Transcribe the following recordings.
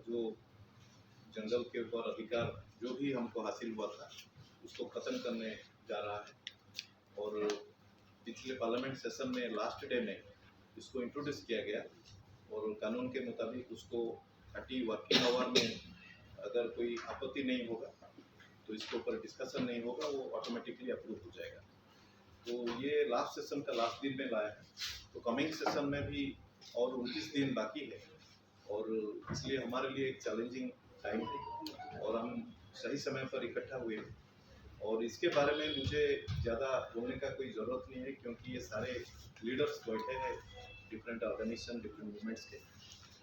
जो जंगल के ऊपर अधिकार जो भी हमको हासिल हुआ था उसको ख़त्म करने जा रहा है। और पिछले पार्लियामेंट सेशन में लास्ट डे में इसको इंट्रोड्यूस किया गया और कानून के मुताबिक उसको 30 वर्किंग आवर में अगर कोई आपत्ति नहीं होगा तो इसके ऊपर डिस्कशन नहीं होगा, वो ऑटोमेटिकली अप्रूव हो जाएगा। तो ये लास्ट सेशन का लास्ट दिन में लाया है, तो कमिंग सेशन में भी और 29 दिन बाकी है और इसलिए हमारे लिए एक चैलेंजिंग टाइम है और हम सही समय पर इकट्ठा हुए हैं। और इसके बारे में मुझे ज़्यादा बोलने का कोई ज़रूरत नहीं है क्योंकि ये सारे लीडर्स बैठे हैं डिफरेंट ऑर्गेनाइजेशन डिफरेंट मूवमेंट्स के,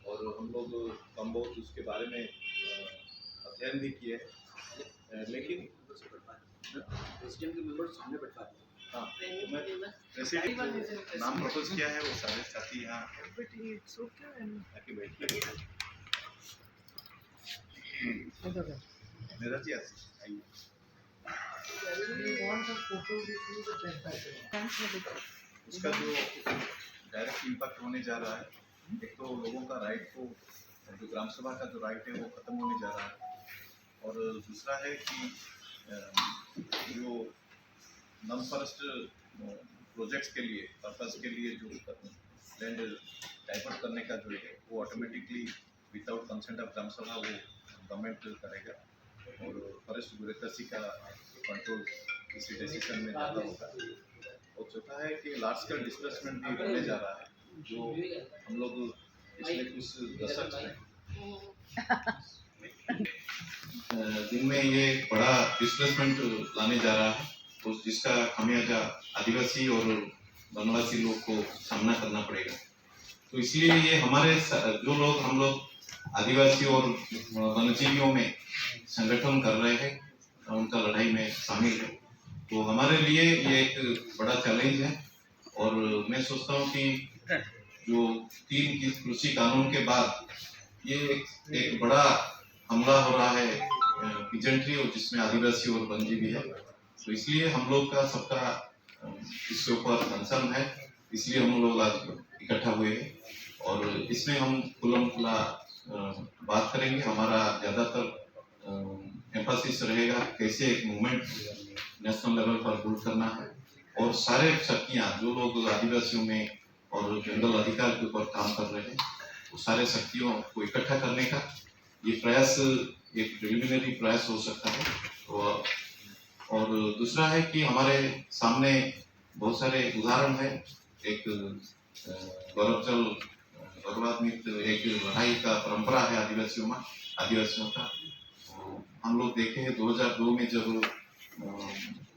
और हम लोग कम बहुत उसके बारे में अध्ययन भी किए हैं। लेकिन प्रेसिडेंट के मेंबर सामने बैठा है। हाँ, मैं प्रेसिडेंट नाम प्रपोज किया है, वो सारे साथी यहाँ आके बैठिए। मेरा जी आइए। उसका जो डायरेक्ट इम्पैक्ट होने जा रहा है, एक तो लोगों का राइट को, जो ग्राम सभा का जो राइट है वो ख़त्म होने जा रहा है, और दूसरा है कि जो नॉन फॉरेस्ट प्रोजेक्ट्स के लिए पर्पस के लिए जो लैंड डाइवर्ट करने का जो है वो automatically without consent of gram सभा वो गवर्नमेंट करेगा और फॉरेस्ट ब्यूरोक्रेसी का कंट्रोल इसी डिसीजन में ज़्यादा होगा। और चौथा है कि लार्ज स्केल डिस्प्लेसमेंट भी होने जा रहा है, जो हम लोग पिछले कुछ दशक में दिन में ये बड़ा डिस्प्लेसमेंट लाने जा रहा है, तो जिसका खामियाजा आदिवासी और वनवासी लोग को सामना करना पड़ेगा। तो इसलिए ये हमारे जो लोग हम लोग आदिवासी और वन्यजीवियों में संगठन कर रहे हैं, उनका लड़ाई में शामिल है, तो हमारे लिए ये एक बड़ा चैलेंज है। और मैं सोचता हूँ कि जो 3 कृषि कानून के बाद ये एक बड़ा हमला हो रहा है पीजेंट्री और जिसमें आदिवासी और वन्यजीवी है, तो इसलिए हम लोग का सबका इसके ऊपर कंसर्न है, इसलिए हम लोग आज इकट्ठा हुए हैं और इसमें हम खुल्लम खुला बात करेंगे। हमारा ज़्यादातर एम्फासिस रहेगा कैसे एक मूवमेंट नेशनल लेवल पर बिल्ड करना है और सारे शक्तियाँ जो लोग आदिवासियों में और जंगल अधिकार के ऊपर काम कर रहे हैं वो सारे शक्तियों को इकट्ठा करने का ये प्रयास एक प्रिलिमिनरी प्रयास हो सकता है। और दूसरा है कि हमारे सामने बहुत सारे उदाहरण है, एक गौरवान्वित एक लड़ाई का परंपरा है आदिवासियों का। हम लोग देखे हैं 2002 में जब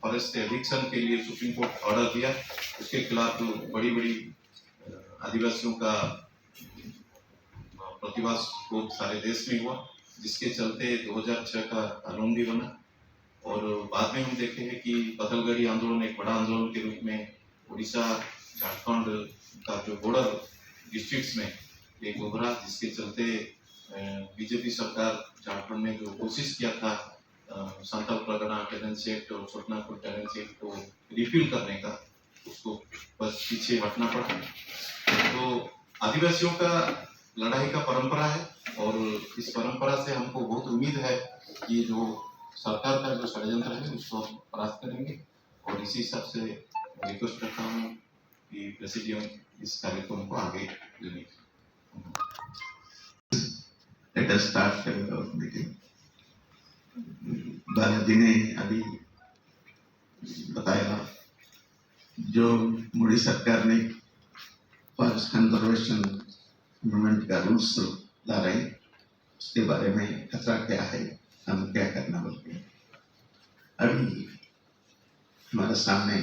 फॉरेस्ट एविक्शन के लिए सुप्रीम कोर्ट ऑर्डर दिया, उसके खिलाफ बड़ी आदिवासियों का प्रतिवाद को सारे देश में हुआ, जिसके चलते 2006 का कानून भी बना। और बाद में हम देखे हैं कि पथलगड़ी आंदोलन एक बड़ा आंदोलन के रूप में उड़ीसा झारखंड का जो बॉर्डर डिस्ट्रिक्ट्स में एक उभरा, जिसके चलते बीजेपी सरकार झारखंड में जो कोशिश किया था संथाल परगना टेनेंसी एक्ट और छोटनागपुर टेनेंसी एक्ट को रिपील करने का, उसको बस पीछे हटना पड़ा। तो आदिवासियों का लड़ाई का परंपरा है और इस परंपरा से हमको बहुत उम्मीद है कि जो सरकार का जो षड्यंत्र है उसको हम परास्त करेंगे। और इसी हिसाब से रिक्वेस्ट करता हूँ कि प्रेसिडियम इस कार्यक्रम को आगे लेने। Let us start our meeting. Balaji ने अभी बताया जो मोदी सरकार ने फॉरेस्ट कंजर्वेशन मूवमेंट का रूल्स ला रहे हैं, उसके बारे में खतरा क्या है, हम क्या करना बोलते हैं। अभी हमारे सामने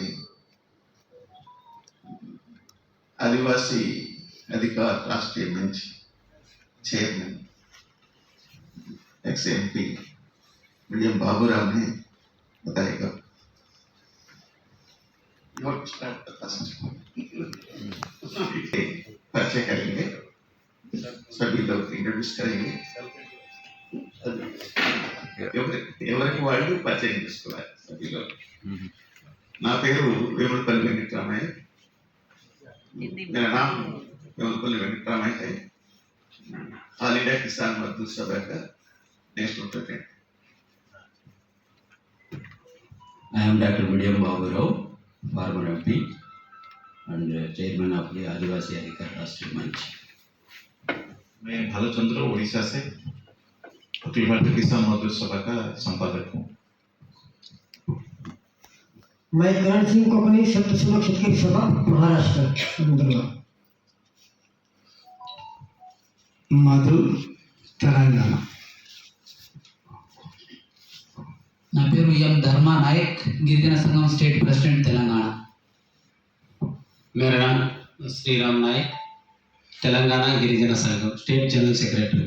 आदिवासी अधिकार राष्ट्रीय मंच chairman x MP William Baburao ने बताएगा। परिचय करेंगे, सभी लोग इंट्रोड्यूस करेंगे, ఎవరికి వాళ్ళు పరిచయం చేసుకోవాలి సభ్యులు। నా పేరు వేములపల్లి వెంకటరామయ్య, मेरा नाम वेमुलपल्ली वेंकटरामయ్య है। ऑल इंडिया किसान मजदूर सभा का national president. I am Dr. William Babu Rao, former MP and chairman of the आदिवासी अधिकार राष्ट्रीय मंच। मैं भालचंद्र उड़ीसा से अखिल भारतीय किसान मजदूर सभा का संपादक हूँ। मैं करण सिंह कोकनी सत्य सेवक क्षेत्रीय सभा महाराष्ट्र नंदुरबार। मधु तेलंगाना। నా పేరు ఎం ధర్మా నాయక్, గిరిజన సంఘం స్టేట్ ప్రెసిడెంట్ తెలంగాణ। मेरा नाम श्री राम नायक, तेलंगाना गिरिजन संघ स्टेट जनरल सेक्रेटरी।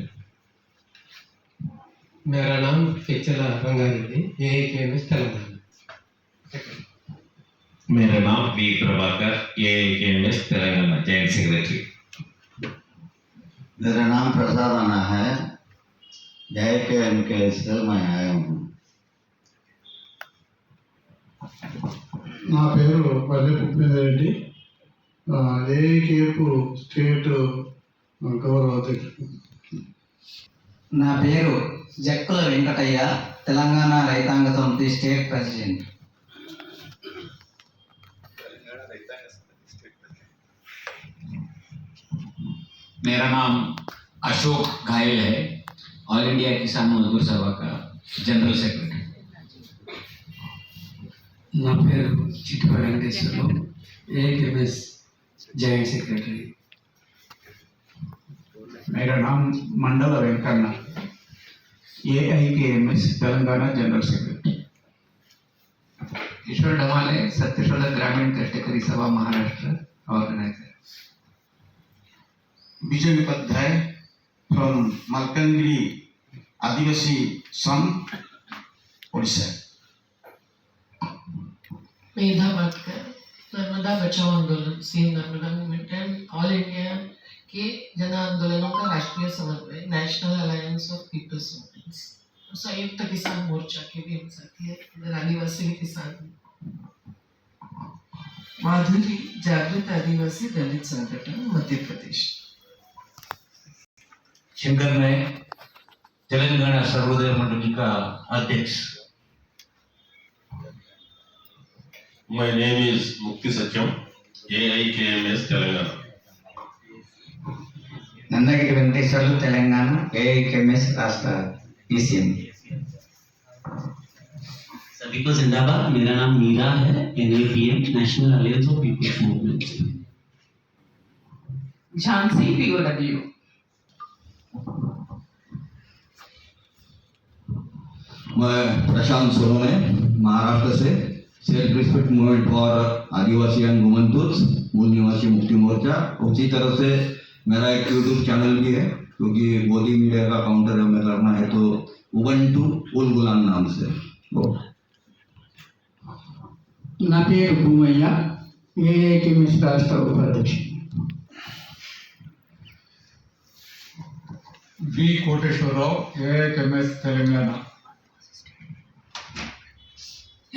मेरा नाम पेचला रंगारेड्डी, AAKMS तेलंगाना। मेरा नाम V Prabhakar, AAKMS Telangana joint secretary. मेरा नाम प्रसाद आना है, JKMK से मैं आया हूँ। నా పేరు పల్లె పుప్పిరెడ్డి, ఏఐకేపు స్టేట్ గౌరవ అధ్యక్షుడు। నా పేరు జక్కుల వెంకటయ్య, తెలంగాణ రైతాంగ సమితి స్టేట్ ప్రెసిడెంట్। मेरा नाम अशोक घायल है, ऑल इंडिया किसान मजदूर सभा का जनरल सेक्रेटरी। నా పేరు Chittupalli Venkateswara Rao, AAKMS joint secretary. मेरा नाम Mandal Venkanna, AIKMS Telangana general secretary. Ishwar Damale, Satyashodh Gramin Kashtakari Sabha Maharashtra organiser. Vijay Upadhyay from Malkangiri Adivasi Sangh Odisha. Medha Bhatkar, Narmada Bachao Andolan, save Narmada movement and all India के जन आंदोलनों का राष्ट्रीय समन्वय, national alliance of people's movements, Samyukt Kisan मोर्चा के भी हम साथी है, इधर आदिवासी किसान। माधुरी, जागृत आदिवासी दलित संगठन, मध्य प्रदेश। शंकर नायक, तेलंगाना सर्वोदय मंडली का अध्यक्ष। My name is Mukti Satyam, AIKMS Telangana. Nandagiri Venkateswarlu, Telangana AIKMS రాష్ట్ర PCM। सभी को जिंदाबाद। मेरा नाम मीरा है, NAPM national alliance of people's movement. Jhansi, POW। मैं प्रशांत सोनोने, महाराष्ट्र से self respect movement for Adivasi and women tools, मूल निवासी मुक्ति मोर्चा। उसी तरह से मेरा एक यूट्यूब चैनल भी है, क्योंकि बोली मीडिया का काउंटर हमें करना है, तो उबंटू उल गुलाम नाम से। నా పేరు భూమయ్య, AAKMS రాష్ట్ర ఉపాధ్యక్షుడు। V Koteswara Rao, AAKMS Telangana.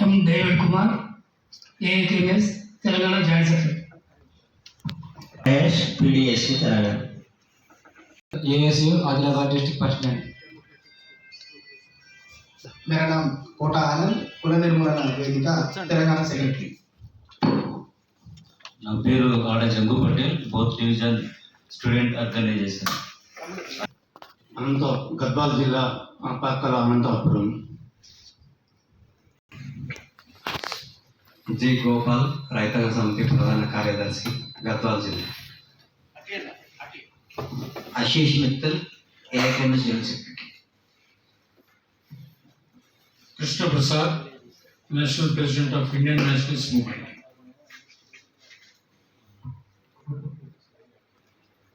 M David Kumar, AAKMS Telangana joint secretary. PDS Telangana. ASU Adilabad district president. मेरा नाम कोटा आनंद, कुल निर्मूलना वेदिका तेलंगाना सेक्रेटरी। నా పేరు Ada Jangu Patel, Boath division student organisation. Anantha Gadwal జిల్లా పక్కల అనంతపురం। జి గోపాల్, రైతాంగ సమితి ప్రధాన కార్యదర్శి, గద్వాల జిల్లా। Ashish Mittal, AIKMS general secretary. Krishna Prasad, national president of Indian nationalist movement.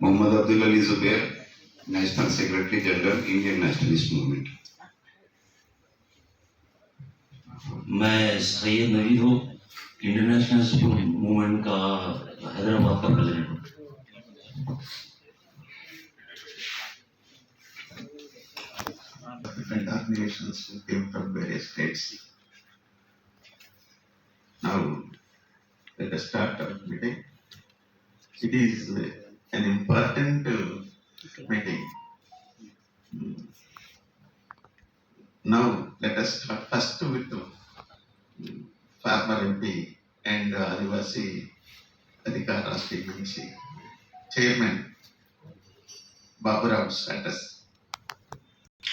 Mohammad Abdul Ali Zubair, national secretary general Indian nationalist movement. मैं सैयद नवीद हूँ, इंडियन नेशनल मूवमेंट का हैदराबाद का प्रेसिडेंट हूँ। Different organizations who came from various states. Now, let us start our meeting. It is an important meeting. Now let us start first with former MP and Adivasi Adhikar Rashtriya Manchi Chairman Baburao status.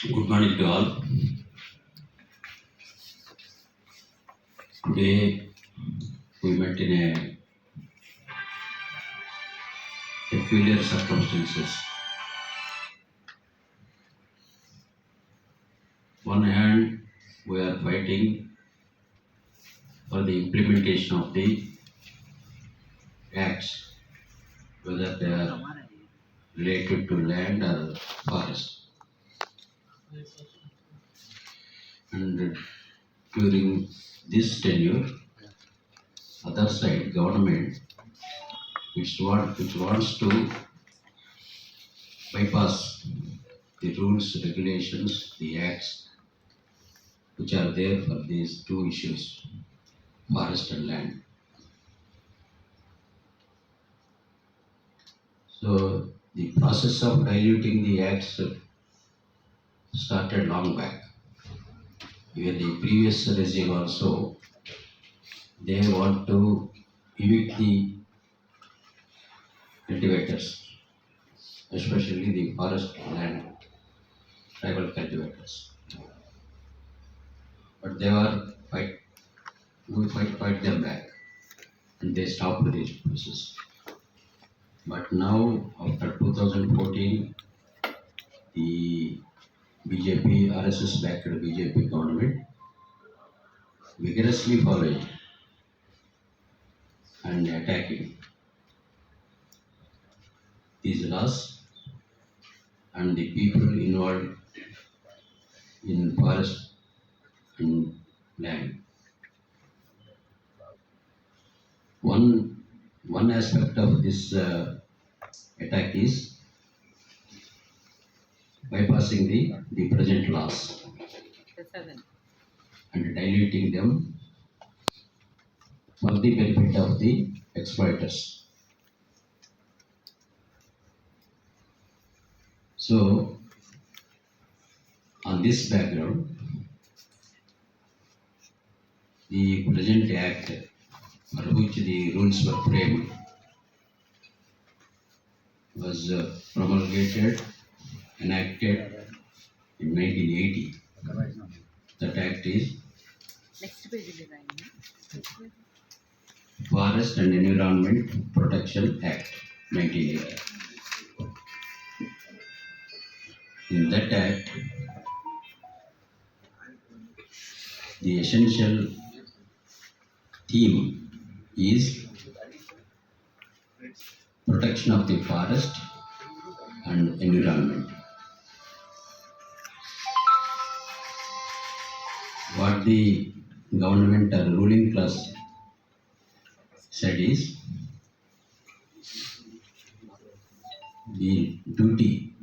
Good morning to all. Today we met in a peculiar circumstances. One hand, we are fighting for the implementation of the acts, whether they are related to land or forest. And during this tenure, other side government which wants to bypass the rules, regulations, the acts which are there for these two issues, forest and land. So the process of diluting the acts started long back. Even the previous regime also, they want to evict the cultivators, especially the forest land tribal cultivators. But they were fight them back, and they stopped this process. But now, after 2014, the BJP, RSS-backed BJP government vigorously following and attacking these laws and the people involved in forest and land. One aspect of this attack is bypassing the present laws and diluting them for the benefit of the exploiters. So, on this background, the present act for which the rules were framed was promulgated, enacted in 1980. That act is Forest and Environment Protection Act 1980. In that act, the essential theme is protection of the forest and environment. What the government or ruling class said is the duty,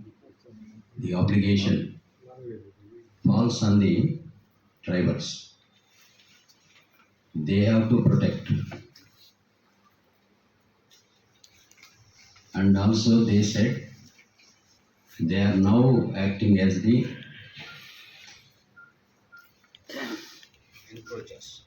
the obligation falls on the tribals. They have to protect. And also they said they are now acting as the encroachers.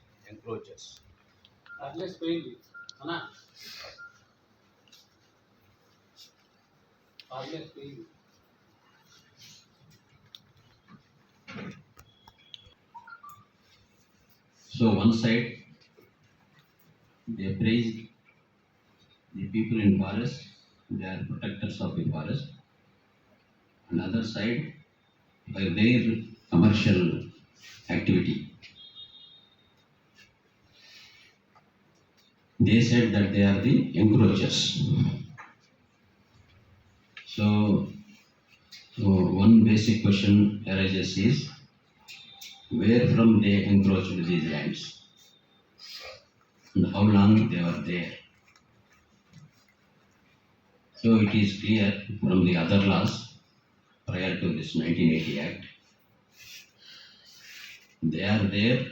So one side they praised the people in forest, they are protectors of the forest. Another side, by their commercial activity, they said that they are the encroachers. So one basic question arises is, where from they encroached these lands and how long they were there. So it is clear from the other laws prior to this 1980 Act, they are there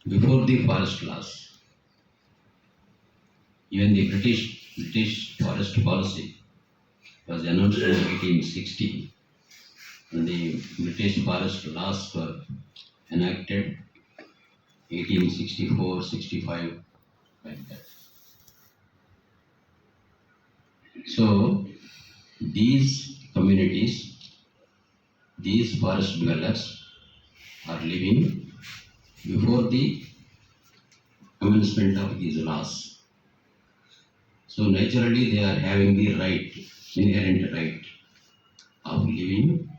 before the forest laws. Even the British forest policy was announced in 1860, and the British forest laws were enacted 1864, 65, like that. So these communities, these forest dwellers are living before the commencement of these laws. So naturally they are having the right, inherent right of living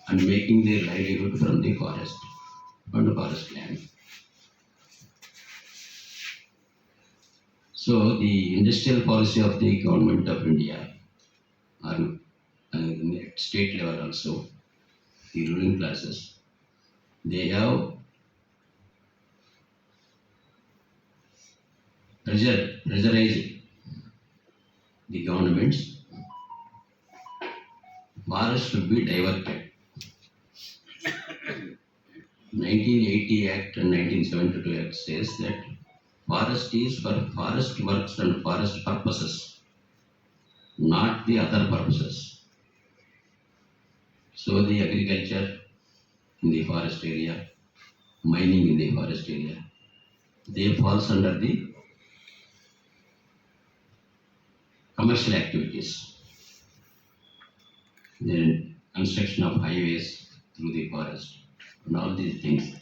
and making their livelihood from the forest and forest land. So the industrial policy of the government of India, or at state level also, the ruling classes, they have pressurized the governments. Forests should be diverted. 1980 Act and 1972 Act says that forest is for forest works and forest purposes, not the other purposes. So the agriculture in the forest area, mining in the forest area, they falls under the commercial activities. The construction of highways through the forest and all these things,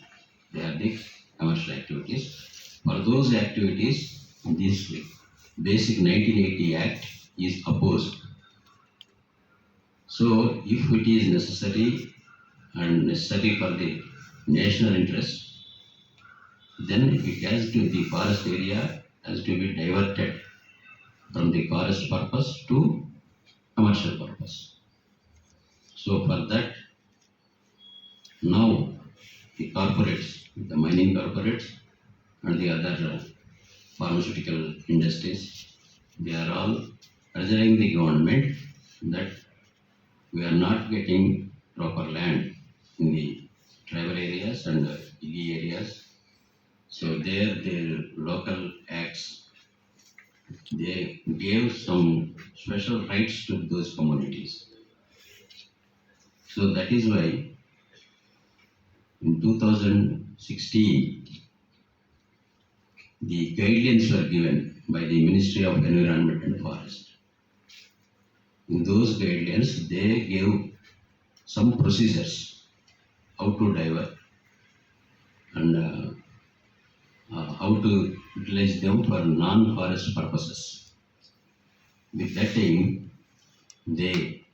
they are the commercial activities. For those activities, this basic 1980 Act is opposed. So if it is necessary and necessary for the national interest, then it has to, the forest area has to be diverted from the forest purpose to commercial purpose. So for that, now the corporates, the mining corporates and the other pharmaceutical industries, they are all pressuring the government that we are not getting proper land in the tribal areas and hilly areas. So there, their local acts, they gave some special rights to those communities. So that is why in 2016, the guidelines were given by the Ministry of Environment and Forest. In those guidelines, they gave some procedures how to divert and how to utilize them for non-forest purposes. With that aim, they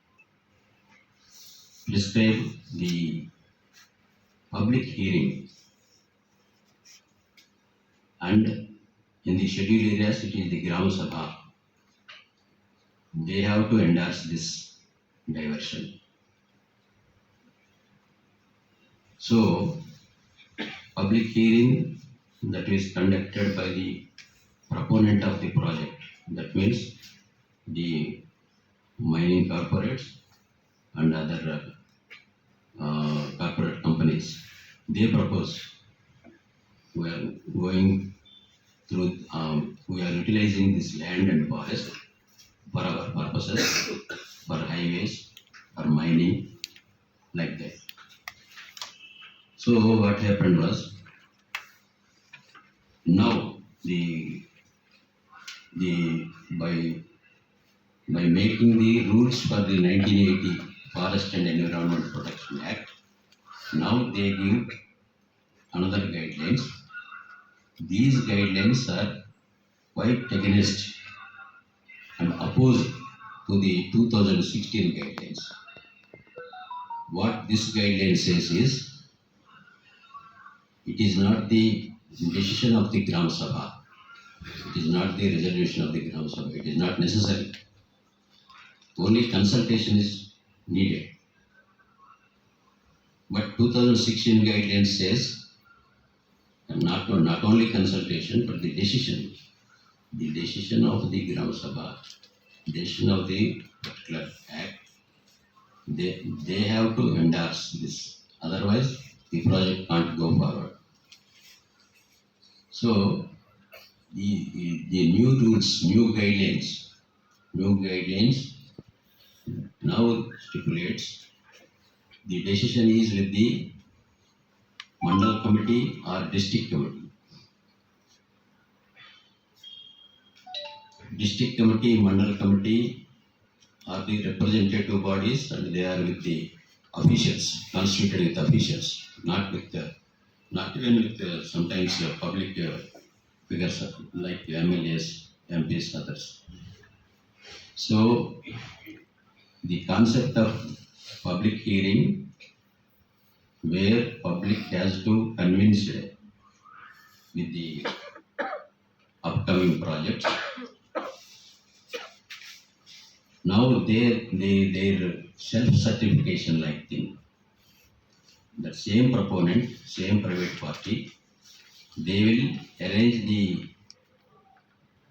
prescribe the public hearing, and in the scheduled areas it is the Gram Sabha. They have to endorse this diversion. So public hearing that is conducted by the proponent of the project, that means the mining corporates and other corporate companies, they propose we are going through, we are utilizing this land and forest for our purposes, for highways, for mining, like that. So what happened was, now by making the rules for the 1980 Forest and Environment Protection Act, now they give another guidelines. These guidelines are quite against and opposed to the 2016 guidelines. What this guideline says is, it is not the decision of the Gram Sabha. It is not the resolution of the Gram Sabha. It is not necessary. Only consultation is needed. But 2016 guidelines says, not only consultation, but the decision of the Gram Sabha, decision of the particular act, they have to endorse this. Otherwise, the project can't go forward. So, the new rules, new guidelines, now stipulates the decision is with the Mandal committee or district committee. District committee, Mandal committee are the representative bodies and they are with the officials, constituted with officials, not even with sometimes public figures like MLAs, MPs, others. So the concept of public hearing where public has to convince with the upcoming projects. Now their self-certification like thing. The same proponent, same private party, they will arrange the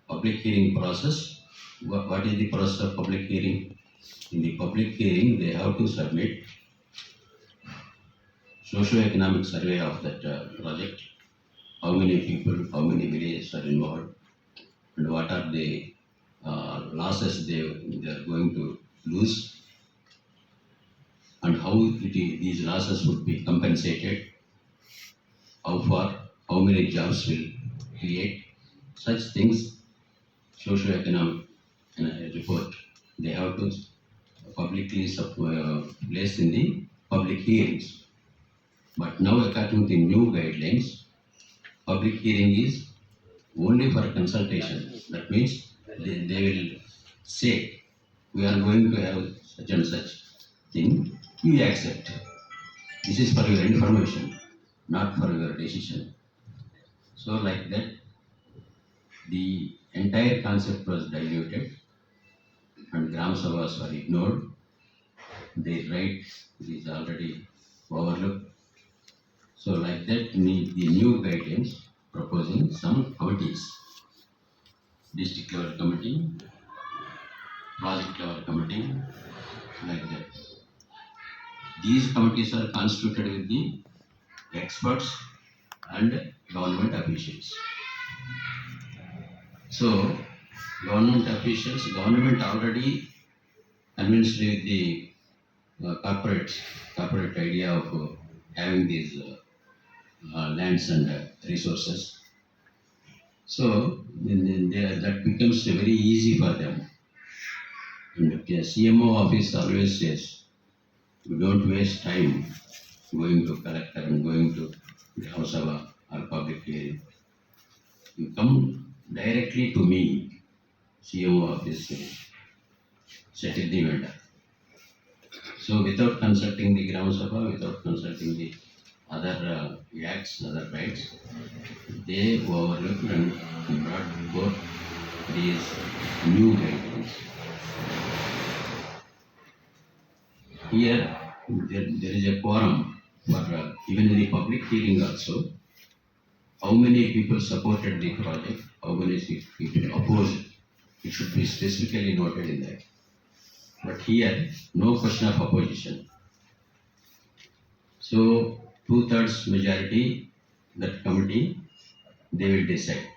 public hearing process. What is the process of public hearing? In the public hearing, they have to submit socio-economic survey of that project. How many people, how many villages are involved, and what are the losses they are going to lose, and how these losses would be compensated, how far, how many jobs will create, such things, socio-economic report, they have to publicly place in the public hearings. But now according to the new guidelines, public hearing is only for consultation. That means they will say, we are going to have such and such thing, you accept. This is for your information, not for your decision. So like that, the entire concept was diluted and Gram Sabhas were ignored. Their right is already overlooked. So like that, the new guidelines proposing some committees, district level committee, project level committee, like that. These committees are constituted with the experts and government officials. So government officials, government already convinced with the corporate idea of having these lands and resources. So that becomes very easy for them. And the CMO office always says, you don't waste time going to collector and going to Gram Sabha or public hearing. You come directly to me, CMO office, settle the matter. So without consulting the Gram Sabha, without consulting the other acts, other rights, they overlooked and brought forth these new guidelines. Here, there is a quorum for even in the public hearing also, how many people supported the project, how many people opposed. It should be specifically noted in that. But here, no question of opposition. So 2/3 majority, that committee, they will decide.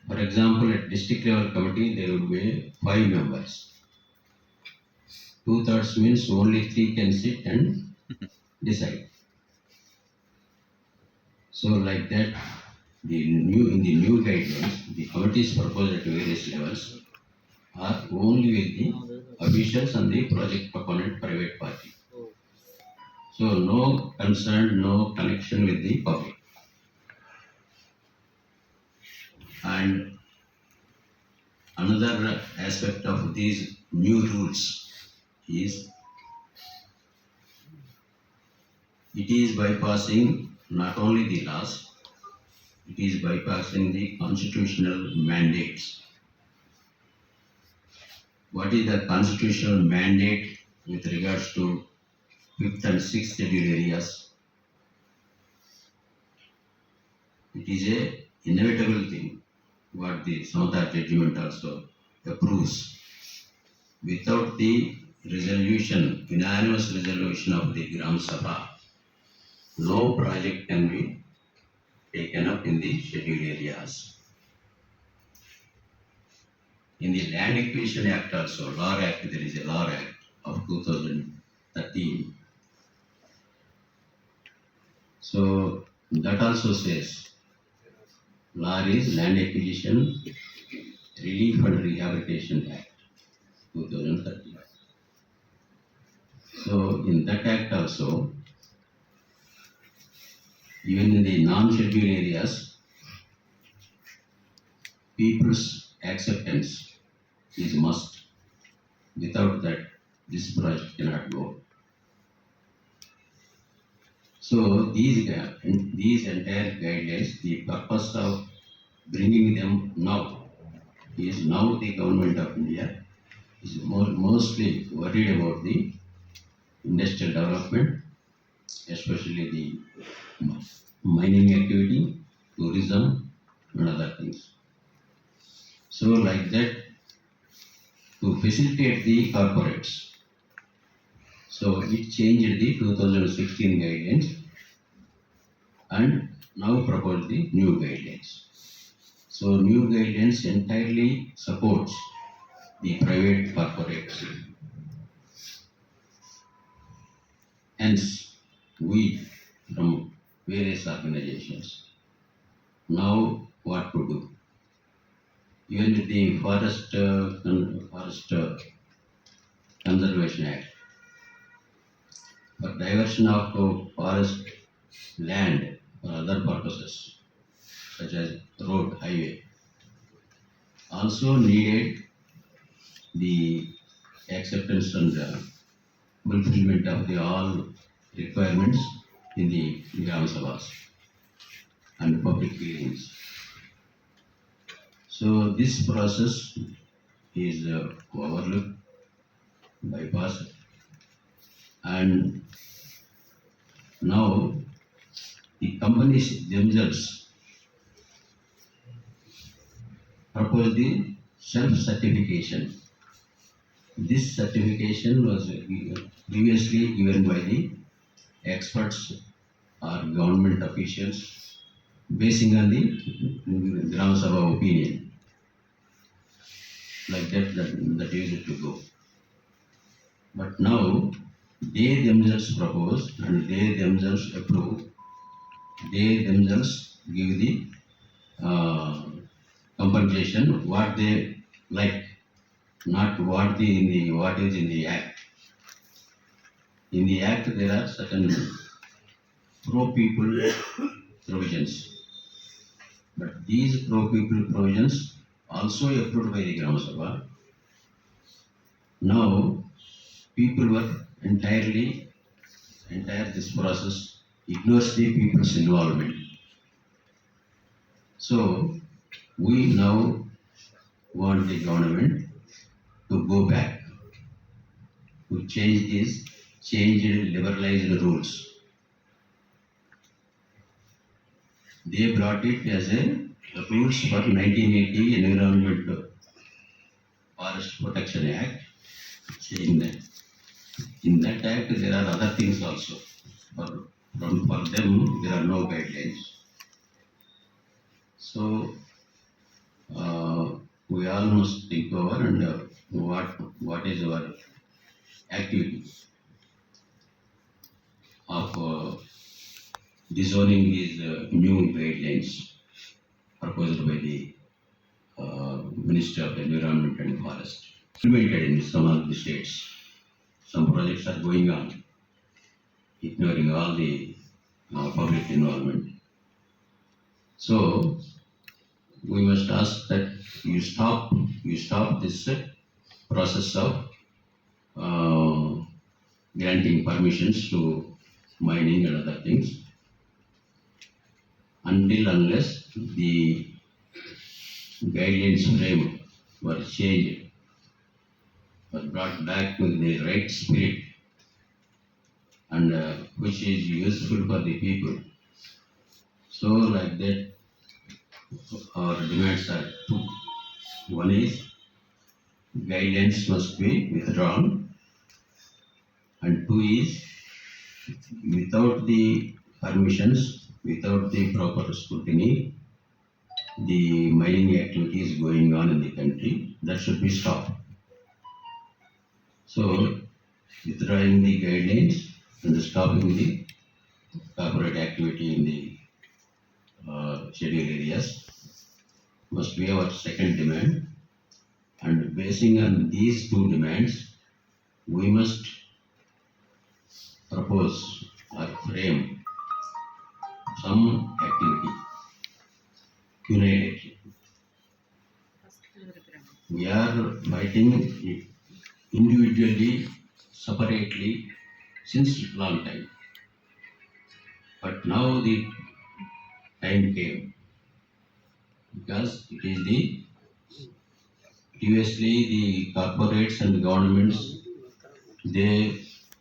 For example, at district level committee, there will be 5 members. 2/3 means only 3 can sit and decide. So like that, in the new guidelines, the committees proposed at various levels are only with the officials and the project proponent private party. So no concern, no connection with the public. And another aspect of these new rules is it is bypassing not only the laws, it is bypassing the constitutional mandates. What is the constitutional mandate with regards to 5th and 6th schedule areas? It is a inevitable thing, what the Samata judgment also approves. Without the resolution, unanimous resolution of the Gram Sabha, no project can be taken up in the scheduled areas. In the Land Acquisition Act also, Law Act, there is a Law Act of 2013. So that also says, law is Land Acquisition Relief and Rehabilitation Act 2013. So in that act also, even in the non-scheduled areas, people's acceptance is must. Without that, this project cannot go. So these entire guidelines, the purpose of bringing them now is now the government of India is mostly worried about the industrial development, especially the mining activity, tourism, and other things. So like that, to facilitate the corporates, so it changed the 2016 guidelines and now proposed the new guidelines. So new guidelines entirely supports the private corporates. Hence, we from various organizations now what to do. Even with the Forest Conservation Act, for diversion of forest land for other purposes, such as road, highway, also needed the acceptance and fulfillment of the all requirements in the Gram Sabhas and public hearings. So this process is overlooked, bypassed, and now the companies themselves propose the self-certification. This certification was previously given by the experts or government officials basing on the Gram Sabha opinion. Like that used to go. But now they themselves propose and they themselves approve. They themselves give the compensation what they like, not what is in the act. In the act there are certain pro-people provisions, but these pro-people provisions also approved by the Gram Sabha. Now people were entire this process ignores the people's involvement. So we now want the government to go back, to change these liberalized rules. They brought it as a rules for 1980 Environment Forest Protection Act, saying that in that act there are other things also. For them there are no guidelines. So we all must think over and what is our activity of disowning these new guidelines proposed by the Minister of Environment and Forest. Implemented in some of the states. Some projects are going on, ignoring all the public involvement. So we must ask that you stop this process of granting permissions to mining and other things unless the guidelines frame were changed, were brought back to the right spirit and which is useful for the people. So like that our demands are two. One is guidelines must be withdrawn, and two is without the permissions, without the proper scrutiny, the mining activities going on in the country, that should be stopped. So, withdrawing the guidelines and stopping the corporate activity in the scheduled areas must be our second demand. And basing on these two demands, we must propose or frame some activity, united. We are fighting individually, separately, since long time. But now the time came, because it is the previously the corporates and governments, they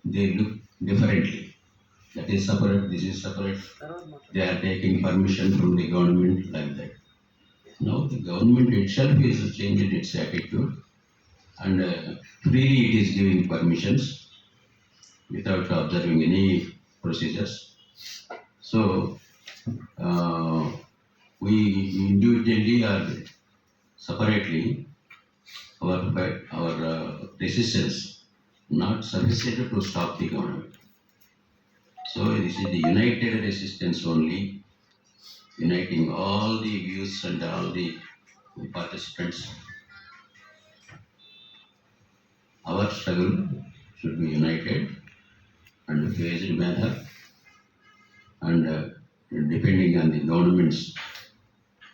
look differently. That is separate, this is separate. They are taking permission from the government like that. Now the government itself is changing its attitude, and freely it is giving permissions without observing any procedures. So we individually or separately, our resistance not sufficient to stop the government. So this is the united resistance only, uniting all the views and all the participants. Our struggle should be united and phased manner, and depending on the government's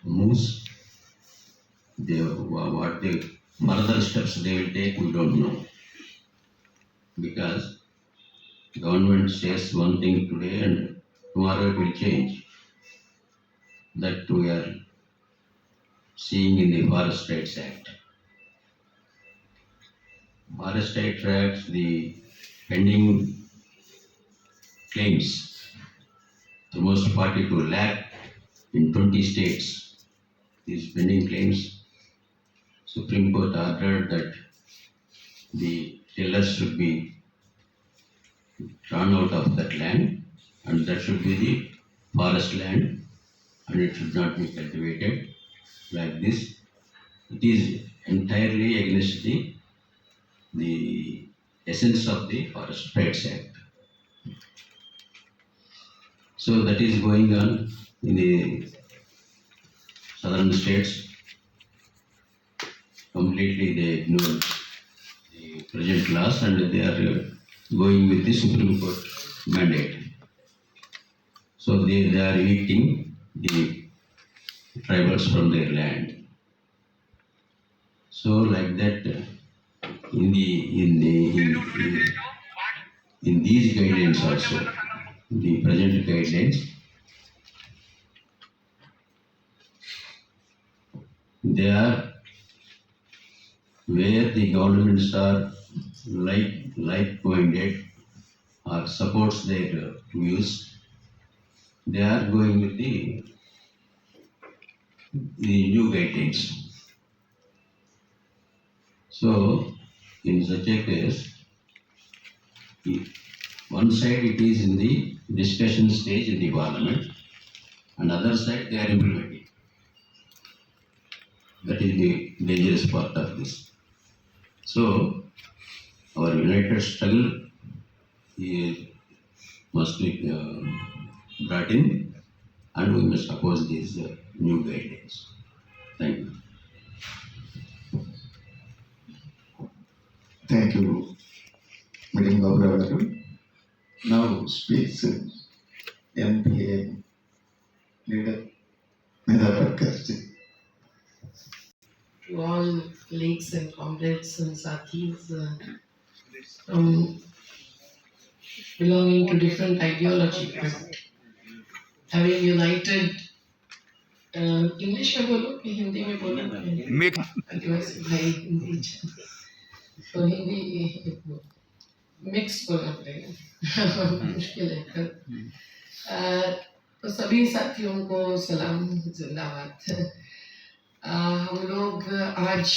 moves, what the further steps they will take, we don't know. Because government says one thing today and tomorrow it will change. That we are seeing in the Forest Rights Act. Forest Rights Act, the pending claims, almost 42 lakh in 20 states. These pending claims, Supreme Court ordered that the tillers should be drawn out of that land, and that should be the forest land, and it should not be cultivated like this. It is entirely against the essence of the Forest Rights Act. So that is going on in the southern states. Completely they ignore the present laws and they are going with the Supreme Court mandate. So they are evicting the tribals from their land. So like that, in these guidelines also, the present guidelines, they are where the governments are like-minded or supports their views, they are going with the new guidelines. So, in such a case, one side it is in the discussion stage in the parliament, and other side they are implementing. That is the dangerous part of this. So, our united struggle must be brought in, and we must oppose these new guidelines. Thank you. Thank you, Meeting Gaurav. Now speaks MPA leader Medha Patkar. To all colleagues and comrades and sathis belonging to different ideology, but having united, English में बोलो कि हिंदी में बोलो, आदिवासी भाई हिंदी, तो Hindi mix बोलना पड़ेगा, मुश्किल है। तो सभी साथियों को सलाम, जिंदाबाद। हम लोग आज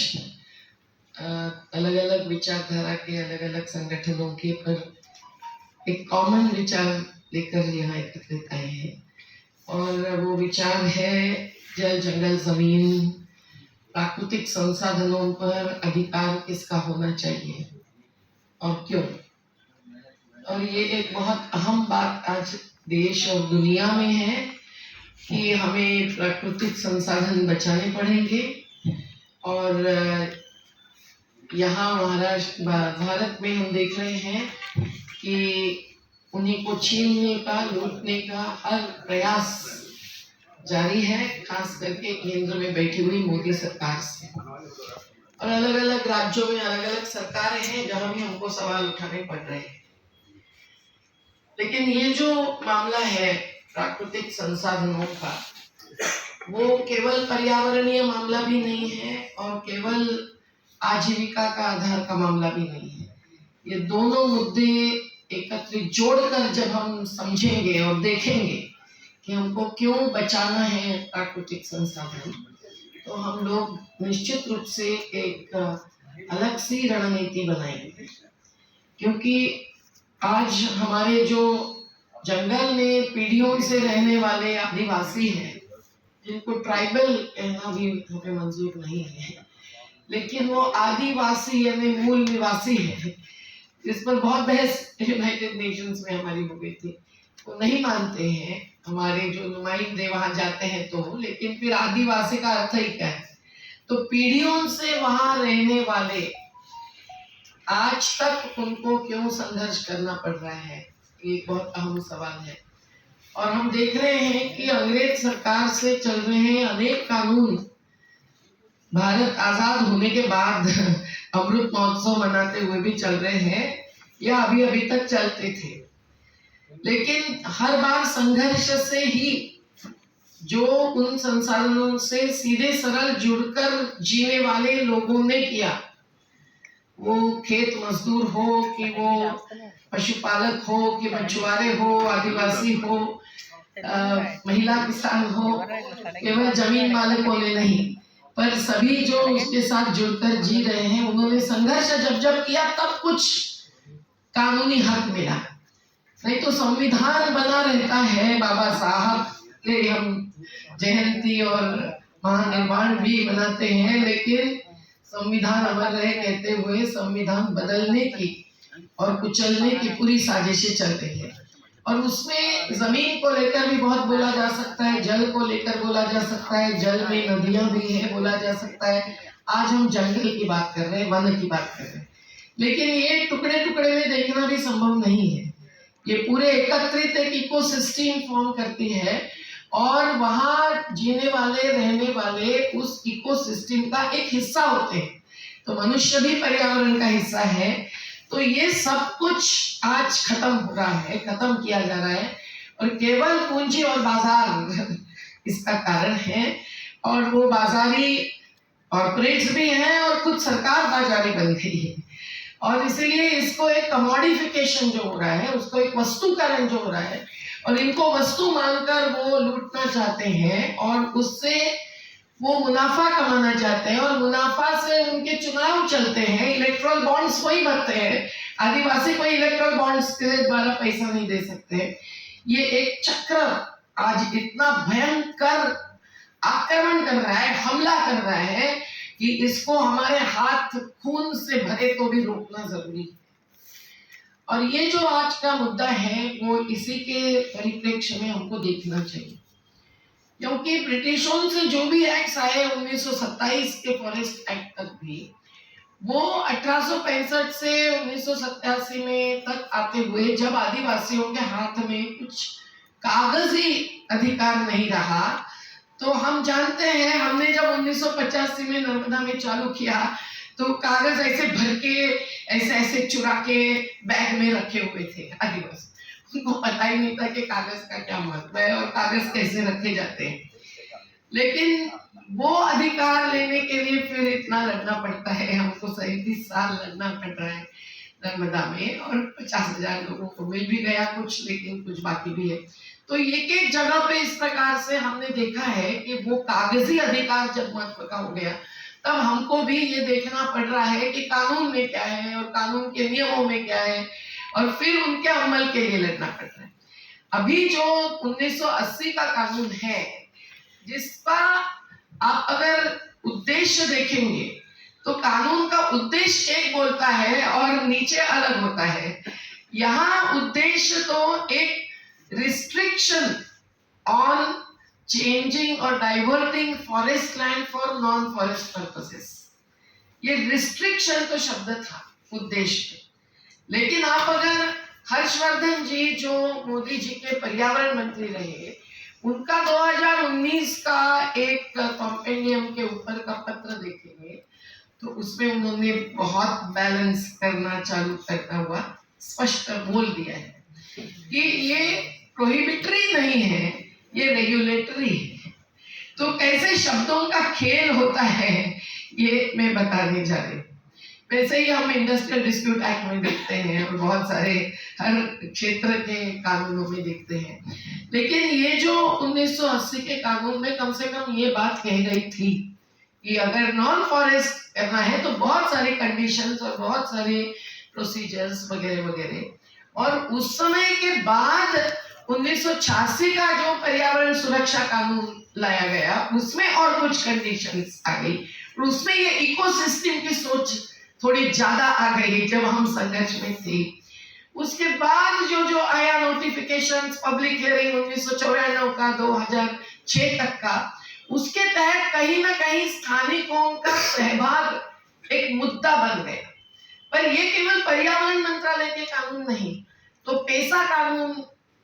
अलग अलग विचारधारा के अलग अलग संगठनों के पर एक कॉमन विचार लेकर यहाँ एकत्रित आए हैं और वो विचार है जल जंगल जमीन प्राकृतिक संसाधनों पर अधिकार किसका होना चाहिए और क्यों। और ये एक बहुत अहम बात आज देश और दुनिया में है कि हमें प्राकृतिक संसाधन बचाने पड़ेंगे। और यहाँ महाराष्ट्र भारत में हम देख रहे हैं कि उन्हीं को छीनने का लूटने का हर प्रयास जारी है, खास करके केंद्र में बैठी हुई मोदी सरकार से। और अलग अलग राज्यों में अलग अलग सरकारें हैं जहां भी हमको सवाल उठाने पड़ रहे हैं। लेकिन ये जो मामला है प्राकृतिक संसाधनों का, वो केवल पर्यावरणीय मामला भी नहीं है और केवल आजीविका का आधार का मामला भी नहीं है। ये दोनों मुद्दे एकत्रित जोड़कर जब हम समझेंगे और देखेंगे कि हमको क्यों बचाना है प्राकृतिक संसाधन, तो हम लोग निश्चित रूप से एक अलग सी रणनीति बनाएंगे। क्योंकि आज हमारे जो जंगल में पीढ़ियों से रहने वाले आदिवासी हैं, जिनको ट्राइबल कहना भी हमें मंजूर नहीं है, लेकिन वो आदिवासी यानी मूल निवासी है, जिस पर बहुत बहस यूनाइटेड नेशंस में हमारी हो गई थी। वो नहीं मानते हैं हमारे जो नुमाइंदे वहां जाते हैं तो, लेकिन फिर आदिवासी का अर्थ ही क्या है। तो पीढ़ियों से वहां रहने वाले आज तक उनको क्यों संघर्ष करना पड़ रहा है, ये बहुत अहम सवाल है। और हम देख रहे हैं कि अंग्रेज सरकार से चल रहे हैं अनेक कानून भारत आजाद होने के बाद अमृत महोत्सव मनाते हुए भी चल रहे हैं या अभी तक चलते थे। लेकिन हर बार संघर्ष से ही जो उन संसाधनों से सीधे सरल जुड़कर जीने वाले लोगों ने किया, वो खेत मजदूर हो कि वो पशुपालक हो कि मछुआरे हो, आदिवासी हो, महिला किसान हो, केवल जमीन मालिकों ने नहीं, पर सभी जो उसके साथ जुड़कर जी रहे हैं, उन्होंने संघर्ष जब किया तब कुछ कानूनी हक मिला। नहीं तो संविधान बना रहता है, बाबा साहब के हम जयंती और महानिर्वाण भी मनाते हैं, लेकिन संविधान अमर रहे कहते हुए संविधान बदलने की और कुचलने की पूरी साजिशें चल रही है। और उसमें जमीन को लेकर भी बहुत बोला जा सकता है, जल को लेकर बोला जा सकता है, जल में नदियां भी है बोला जा सकता है। आज हम जंगल की बात कर रहे हैं, वन की बात कर रहे हैं, लेकिन ये टुकड़े टुकड़े में देखना भी संभव नहीं है। ये पूरे एकत्रित एक इकोसिस्टम फॉर्म करती है और वहाँ जीने वाले रहने वाले उस इकोसिस्टम का एक हिस्सा होते हैं। तो मनुष्य भी पर्यावरण का हिस्सा है। तो ये सब कुछ आज खत्म हो रहा है, खत्म किया जा रहा है, और केवल पूंजी और बाजार इसका कारण है। और वो बाजारी कॉर्पोरेट्स भी हैं और खुद सरकार बाजारी बन गई है। और इसीलिए इसको एक कमोडिफिकेशन जो हो रहा है, उसको एक वस्तुकरण जो हो रहा है, और इनको वस्तु मानकर वो लूटना चाहते हैं और उससे वो मुनाफा कमाना चाहते हैं, और मुनाफा से उनके चुनाव चलते हैं, इलेक्ट्रल बॉन्ड्स वही भरते हैं। आदिवासी कोई इलेक्ट्रल बॉन्ड्स के द्वारा पैसा नहीं दे सकते। ये एक चक्र आज इतना भयंकर आक्रमण कर रहा है, हमला कर रहा है कि इसको हमारे हाथ खून से भरे तो भी रोकना जरूरी है। और ये जो आज का मुद्दा है वो इसी के परिप्रेक्ष्य में हमको देखना चाहिए, क्योंकि ब्रिटिशों से जो भी एक्ट्स आए 1927 के फॉरेस्ट एक्ट तक भी, वो 1865 से 1987 में तक आते हुए जब आदिवासियों के हाथ में कुछ कागजी अधिकार नहीं रहा, तो हम जानते हैं हमने जब 1985 में नर्मदा में चालू किया तो कागज ऐसे भर के ऐसे चुरा के बैग में रखे हुए थे आदिवासी। उनको पता ही नहीं था कि कागज का क्या महत्व है और कागज कैसे रखे जाते हैं। लेकिन वो अधिकार लेने के लिए फिर इतना लड़ना पड़ता है, हमको 37 साल लड़ना पड़ रहा है नर्मदा में, और 50,000 लोगों को मिल भी गया कुछ, लेकिन कुछ बाकी भी है। तो एक जगह पे इस प्रकार से हमने देखा है कि वो कागजी अधिकार जब महत्व का हो गया, तब हमको भी ये देखना पड़ रहा है कि कानून में क्या है और कानून के नियमों में क्या है, और फिर उनके अमल के लिए लड़ना पड़ रहा है। अभी जो 1980 का कानून है, जिसका आप अगर उद्देश्य देखेंगे तो कानून का उद्देश्य एक बोलता है और नीचे अलग होता है। यहाँ उद्देश्य तो एक रिस्ट्रिक्शन ऑन चेंजिंग और diverting forest land for non forest purposes, ये रिस्ट्रिक्शन तो शब्द था उद्देश्य में। लेकिन आप अगर हर्षवर्धन जी जो मोदी जी के पर्यावरण मंत्री रहे, उनका 2019 का एक कॉम्पेंडियम के ऊपर का पत्र देखेंगे तो उसमें उन्होंने बहुत बैलेंस करना चालू करता हुआ स्पष्ट बोल दिया है कि ये प्रोहिबिटरी नहीं है, ये रेगुलेटरी है। तो कैसे शब्दों का खेल होता है ये मैं बताने जा रही हूँ। वैसे ही हम इंडस्ट्रियल डिस्प्यूट एक्ट में देखते हैं और बहुत सारे हर क्षेत्र के कानूनों में देखते हैं, लेकिन ये जो 1980 के कानून में कम से कम ये बात कही गई थी कि अगर नॉन फॉरेस्ट करना है तो बहुत सारे कंडीशंस और बहुत सारे प्रोसीजर्स वगैरह वगैरह। और उस समय के बाद 1986 का जो पर्यावरण सुरक्षा कानून लाया गया उसमें और कुछ कंडीशंस आ गई और उसमें ये इकोसिस्टम की सोच थोड़ी ज्यादा आ गई जब हम संघर्ष में थे। उसके बाद जो आया नोटिफिकेशंस, पब्लिक हियरिंग 1994 का 2006 तक का, उसके तहत कहीं ना कहीं स्थानिकों का सहभाग एक मुद्दा बन गया। पर ये केवल पर्यावरण मंत्रालय के कानून नहीं, तो पेशा कानून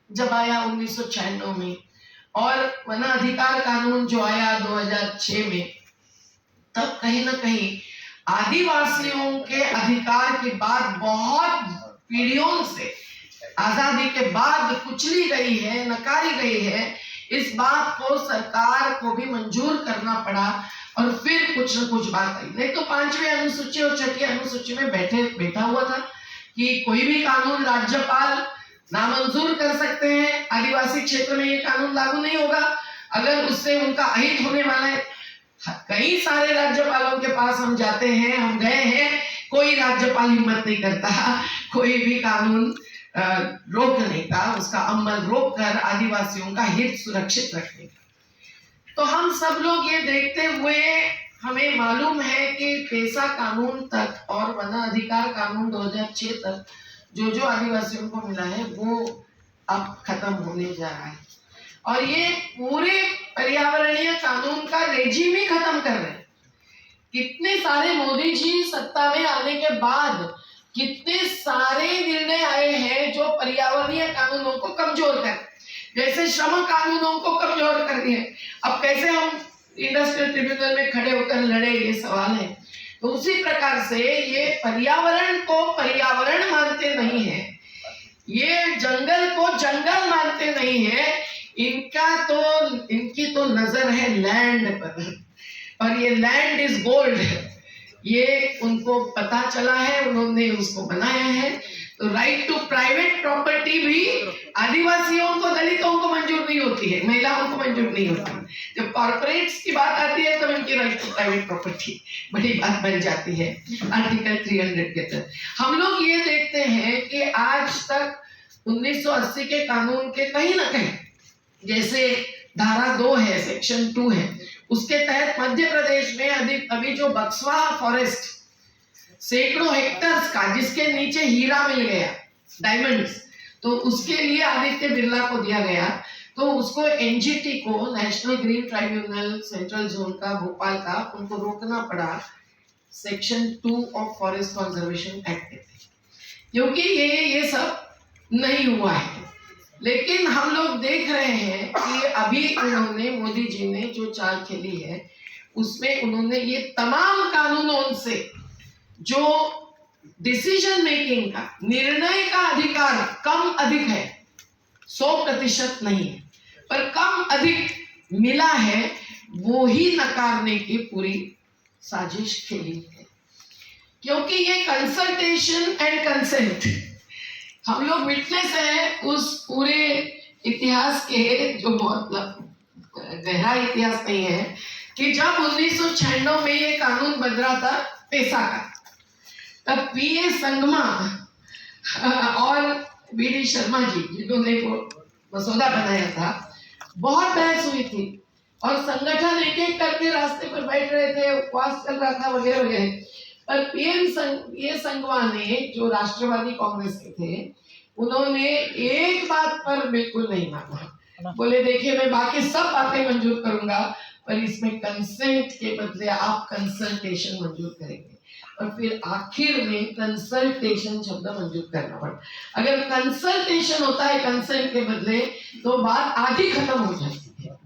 जब आया 1996 में और वन अधिकार कानून जो आया 2006 में, तब कहीं ना कहीं आदिवासियों के अधिकार की बात बहुत पीढ़ियों से आजादी के बाद कुचली गई है, नकारी गई है। इस बात को सरकार को भी मंजूर करना पड़ा और फिर कुछ न कुछ बात आई। नहीं तो 5वीं अनुसूची और 6ठी अनुसूची में बैठा हुआ था कि कोई भी कानून राज्यपाल नामंजूर कर सकते हैं, आदिवासी क्षेत्र में ये कानून लागू नहीं होगा अगर उससे उनका अहित होने वाला है। कई सारे राज्यपालों के पास हम जाते हैं, हम गए हैं, कोई राज्यपाल हिम्मत नहीं करता कोई भी कानून रोकने का, उसका अमल रोक कर आदिवासियों का हित सुरक्षित रखने का। तो हम सब लोग ये देखते हुए हमें मालूम है कि पेशा कानून तक और वन अधिकार कानून 2006 तक जो आदिवासियों को मिला है वो अब खत्म होने जा रहा है और ये पूरे पर्यावरणीय कानून का रेजिम ही खत्म कर रहे हैं। कितने सारे मोदी जी सत्ता में आने के बाद कितने सारे निर्णय आए हैं जो पर्यावरणीय कानूनों को कमजोर कर, जैसे श्रम कानूनों को कमजोर कर दिए। अब कैसे हम इंडस्ट्रियल ट्रिब्यूनल में खड़े होकर लड़े, ये सवाल है। तो उसी प्रकार से ये पर्यावरण को पर्यावरण मानते नहीं है, ये जंगल को जंगल मानते नहीं है, इनकी तो नजर है लैंड पर और ये लैंड इज गोल्ड, ये उनको पता चला है, उन्होंने उसको बनाया है। तो राइट टू प्राइवेट प्रॉपर्टी भी आदिवासियों को, दलितों को मंजूर नहीं होती है, महिलाओं को मंजूर नहीं होती। जब कॉर्पोरेट्स की बात आती है तो इनकी राइट टू प्राइवेट प्रॉपर्टी बड़ी बात बन जाती है आर्टिकल 300 के तहत। हम लोग ये देखते हैं कि आज तक 1980 के कानून के कहीं ना कहीं, जैसे धारा 2 है, सेक्शन 2 है, उसके तहत मध्य प्रदेश में अभी जो बक्सवा फॉरेस्ट सैकड़ों हेक्टर्स का, जिसके नीचे हीरा मिल गया, डायमंड्स, तो उसके लिए आदित्य बिरला को दिया गया। तो उसको एनजीटी को, national green tribunal central zone का, भोपाल का, उनको रोकना पड़ा section 2 of forest conservation act, क्योंकि ये सब नहीं हुआ है। लेकिन हम लोग देख रहे हैं कि अभी उन्होंने, मोदी जी ने जो चाल खेली है उसमें उन्होंने ये तमाम कानूनों से जो डिसीजन मेकिंग का, निर्णय का अधिकार कम अधिक है, 100% नहीं है, पर कम अधिक मिला है, वो ही नकारने की पूरी साजिश खेली है। क्योंकि ये कंसल्टेशन एंड कंसेंट, हम लोग विटनेस हैं उस पूरे इतिहास के, जो बहुत गहरा इतिहास नहीं है, कि जब 1996 में ये कानून बन रहा था पेशा का, तब पीए संगमा और बीडी शर्मा जी, जिन्होंने वो मसौदा बनाया था, बहुत बहस हुई थी और संगठन एक एक करके रास्ते पर बैठ रहे थे, उपवास चल रहा था वगैरह वगैरह। पर ये संगवा ने, जो राष्ट्रवादी कांग्रेस के थे, उन्होंने एक बात पर बिल्कुल नहीं माना। बोले देखिए मैं बाकी सब बातें मंजूर करूंगा, पर इसमें कंसेंट के बदले आप कंसल्टेशन मंजूर करेंगे। और फिर आखिर में कंसल्टेशन शब्द मंजूर करना पड़ा। अगर कंसल्टेशन होता है कंसेंट के बदले, तो बात आधी खत्म हो जाती है।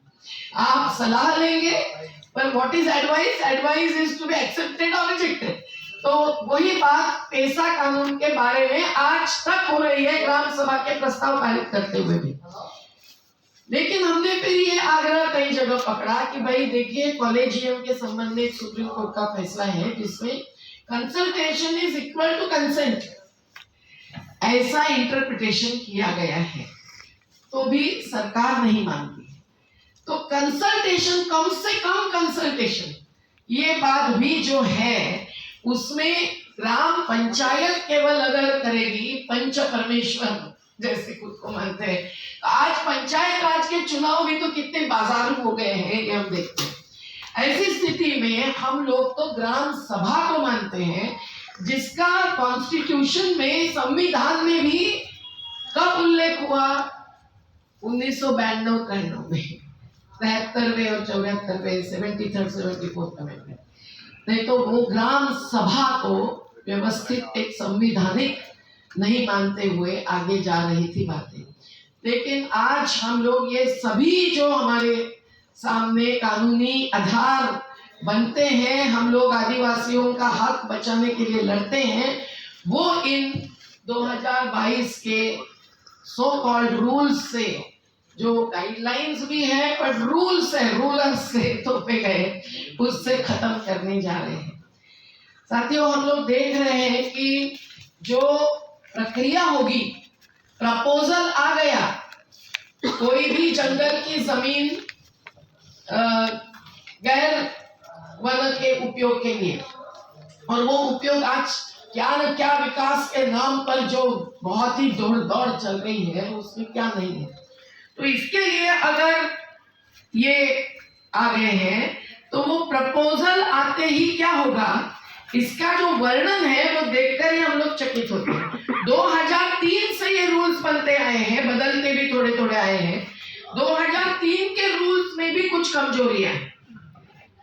आप सलाह लेंगे, पर what is advice? Advice is to be accepted और रिजेक्टेड। तो वही बात पेशा कानून के बारे में आज तक हो रही है, ग्राम सभा के प्रस्ताव पारित करते हुए भी। लेकिन हमने फिर ये आग्रह कई जगह पकड़ा कि भाई देखिए, कॉलेजियम के संबंध में सुप्रीम कोर्ट का फैसला है जिसमें consultation is equal to consent, ऐसा इंटरप्रिटेशन किया गया है, तो भी सरकार नहीं मानती। तो कंसल्टेशन, कम से कम कंसल्टेशन, ये बात भी जो है उसमें ग्राम पंचायत केवल अगर करेगी, पंच परमेश्वर जैसे खुद को मानते हैं, तो आज पंचायत राज के चुनाव भी तो कितने बाजारू हो गए हैं, ये हम देखते हैं। ऐसी स्थिति में हम लोग तो ग्राम सभा को मानते हैं, जिसका कॉन्स्टिट्यूशन में, संविधान में भी कब उल्लेख हुआ? 1992-93 में, 73वें और 74वें, 73rd 74th अमेंडमेंट। नहीं तो वो ग्राम सभा को व्यवस्थित एक संविधानिक नहीं मानते हुए आगे जा रही थी बातें। लेकिन आज हम लोग ये सभी जो हमारे सामने कानूनी आधार बनते हैं, हम लोग आदिवासियों का हक बचाने के लिए लड़ते हैं, वो इन 2022 के सो कॉल्ड रूल्स से, जो गाइडलाइंस भी है पर रूल्स है, रूलर्स से तोपे गए, उससे खत्म करने जा रहे हैं। साथियों, हम लोग देख रहे हैं कि जो प्रक्रिया होगी, प्रपोजल आ गया, कोई भी जंगल की जमीन गैर वन के उपयोग के लिए, और वो उपयोग आज क्या न क्या विकास के नाम पर जो बहुत ही दौड़ चल रही है, उसमें क्या नहीं है। तो इसके लिए अगर ये आ गए हैं, तो वो प्रपोजल आते ही क्या होगा, इसका जो वर्णन है वो देखकर ही हम लोग चकित होते हैं। 2003 से ये रूल्स बनते आए हैं, बदलते भी थोड़े थोड़े आए हैं। 2003 के रूल्स में भी कुछ कमजोरियां हैं।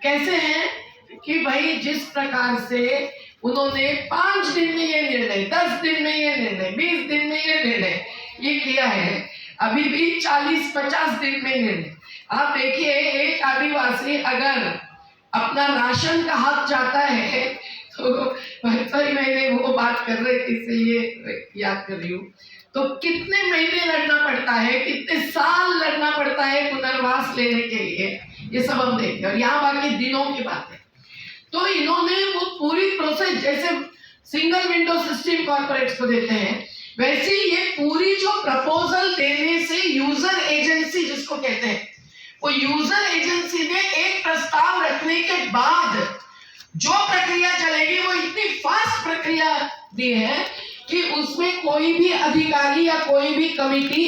कैसे हैं कि भाई जिस प्रकार से उन्होंने 5 दिन में ये निर्णय, 10 दिन में ये निर्णय, 20 दिन में ये निर्णय ये किया है, अभी भी 40-50 दिन में निर्णय। आप देखिए, एक आदिवासी अगर अपना राशन का हक चाहता है, तो मैंने वो बात कर रहे थे, इससे ये याद कर रही हूँ, तो कितने महीने लड़ना पड़ता है, कितने साल लड़ना पड़ता है पुनर्वास लेने के लिए, ये सब हम देखते हैं। और यहाँ बाकी दिनों की बात है। तो इन्होंने वो पूरी प्रोसेस, जैसे सिंगल विंडो सिस्टम कॉर्पोरेट्स को देते हैं, वैसे ये पूरी जो प्रपोजल देने से यूजर एजेंसी जिसको कहते हैं, वो यूजर एजेंसी ने एक प्रस्ताव रखने के बाद जो प्रक्रिया चलेगी, वो इतनी फास्ट प्रक्रिया दी है कि उसमें कोई भी अधिकारी या कोई भी कमिटी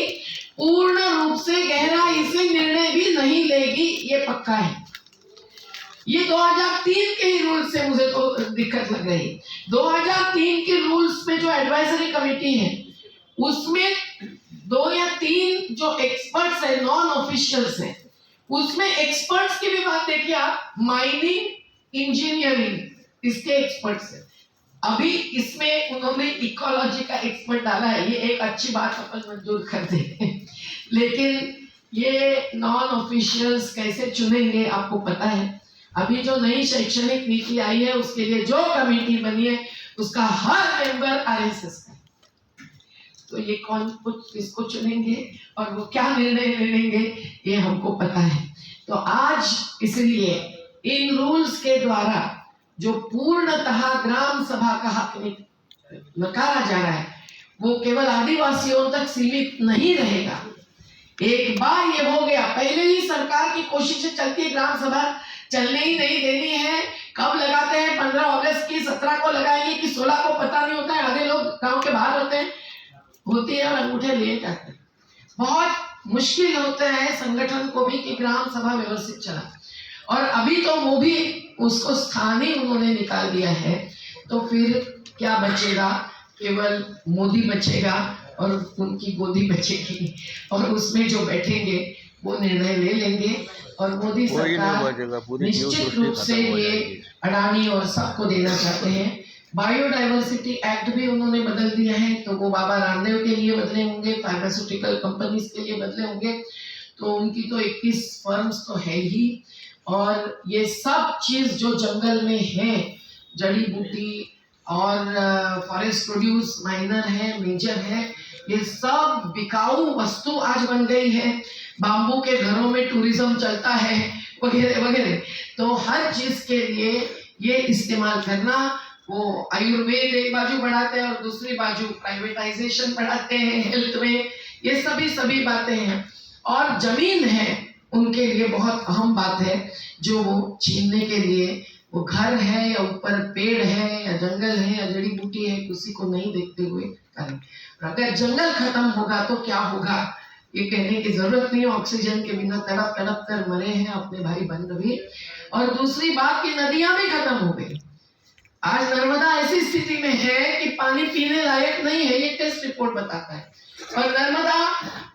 पूर्ण रूप से गहराई से निर्णय भी नहीं लेगी, ये पक्का है। ये 2003 के ही रूल्स से मुझे तो दिक्कत लग रही। 2003 के रूल्स में जो एडवाइजरी कमेटी है, उसमें 2 या 3 जो एक्सपर्ट्स है, नॉन ऑफिशियल्स है, उसमें एक्सपर्ट्स की भी बात देखिए आप, माइनिंग, इंजीनियरिंग, इसके एक्सपर्ट्स है। अभी इसमें उन्होंने इकोलॉजी का एक्सपर्ट डाला है, ये एक अच्छी बात अपन मंजूर कर दे। लेकिन ये नॉन ऑफिशियल्स कैसे चुनेंगे आपको पता है। अभी जो नई शैक्षणिक नीति आई है, उसके लिए जो कमेटी बनी है, उसका हर मेंबर आरएसएस का। तो ये कौन कुछ इसको चुनेंगे और वो क्या निर्णय लेंगे, ये हमको पता है। तो आज इसलिए इन रूल्स के द्वारा जो पूर्णतः ग्राम सभा का हक नकारा जा रहा है, वो केवल आदिवासियों तक सीमित नहीं रहेगा। एक बार ये हो गया, पहले ही सरकार की कोशिशें चलती है ग्राम सभा चलने ही नहीं देनी है। कब लगाते हैं, 15 अगस्त की, 17 को लगाएंगे कि 16 को, पता नहीं होता है। आधे लोग गांव के बाहर होते हैं, होती है और अंगूठे लिए जाते हैं। बहुत मुश्किल होता है संगठन को भी कि ग्राम सभा व्यवस्थित चला, और अभी तो वो भी उसको स्थान ही उन्होंने निकाल दिया है, तो फिर क्या बचेगा? केवल मोदी बचेगा और उनकी गोदी बचेगी, और उसमें जो बैठेंगे वो निर्णय ले लेंगे, और मोदी सरकार निश्चित रूप से ये अडानी और सबको देना चाहते हैं। बायोडाइवर्सिटी एक्ट भी उन्होंने बदल दिया है, तो वो बाबा रामदेव के लिए बदले होंगे, फार्मास्यूटिकल कंपनीज के लिए बदले होंगे, तो उनकी तो 21 फर्म्स तो है ही, और ये सब चीज जो जंगल में है, जड़ी बूटी और फॉरेस्ट प्रोड्यूस माइनर है, मेजर है, ये सब बिकाऊ वस्तु आज बन गई है। बाम्बू के घरों में टूरिज्म चलता है वगैरह वगैरह, तो हर चीज के लिए ये इस्तेमाल करना, वो आयुर्वेद एक बाजू बढ़ाते हैं और दूसरी बाजू प्राइवेटाइजेशन बढ़ाते हैं हेल्थ में, ये सभी बातें हैं। और जमीन है उनके लिए बहुत अहम बात है, जो वो छीनने के लिए, वो घर है या ऊपर पेड़ है या जंगल है या जड़ी बूटी है, किसी को नहीं देखते हुए करें। अगर जंगल खत्म होगा तो क्या होगा, ये कहने की जरूरत नहीं, ऑक्सीजन के बिना तड़प तड़प कर मरे हैं अपने भाई बंधु भी। और दूसरी बात की नदियां भी खत्म हो गई। आज नर्मदा ऐसी स्थिति में है कि पानी पीने लायक नहीं है, ये टेस्ट रिपोर्ट बताता है। और नर्मदा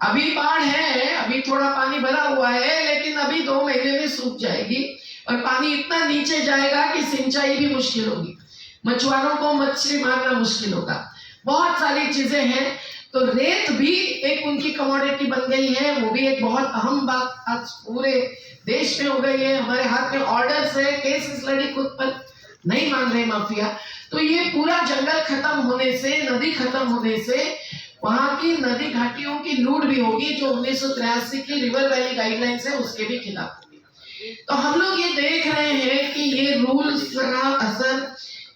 अभी बाढ़ है, अभी थोड़ा पानी भरा हुआ है, लेकिन अभी 2 महीने में सूख जाएगी और पानी इतना नीचे जाएगा कि सिंचाई भी मुश्किल होगी, मछुआरों को मछली मारना मुश्किल होगा, बहुत सारी चीजें हैं। तो रेत भी एक उनकी कमोडिटी बन गई है, वो भी एक बहुत अहम बात आज पूरे देश में हो गई है। हमारे हाथ में ऑर्डर्स है, केसेस लड़ी, खुद पर नहीं मान रहे माफिया। तो ये पूरा जंगल खत्म होने से, नदी खत्म होने से वहां की नदी घाटियों की लूट भी होगी, जो 1983 की रिवर वैली गाइडलाइंस है उसके भी खिलाफ होगी। तो हम लोग ये देख रहे हैं कि ये रूल्स का असर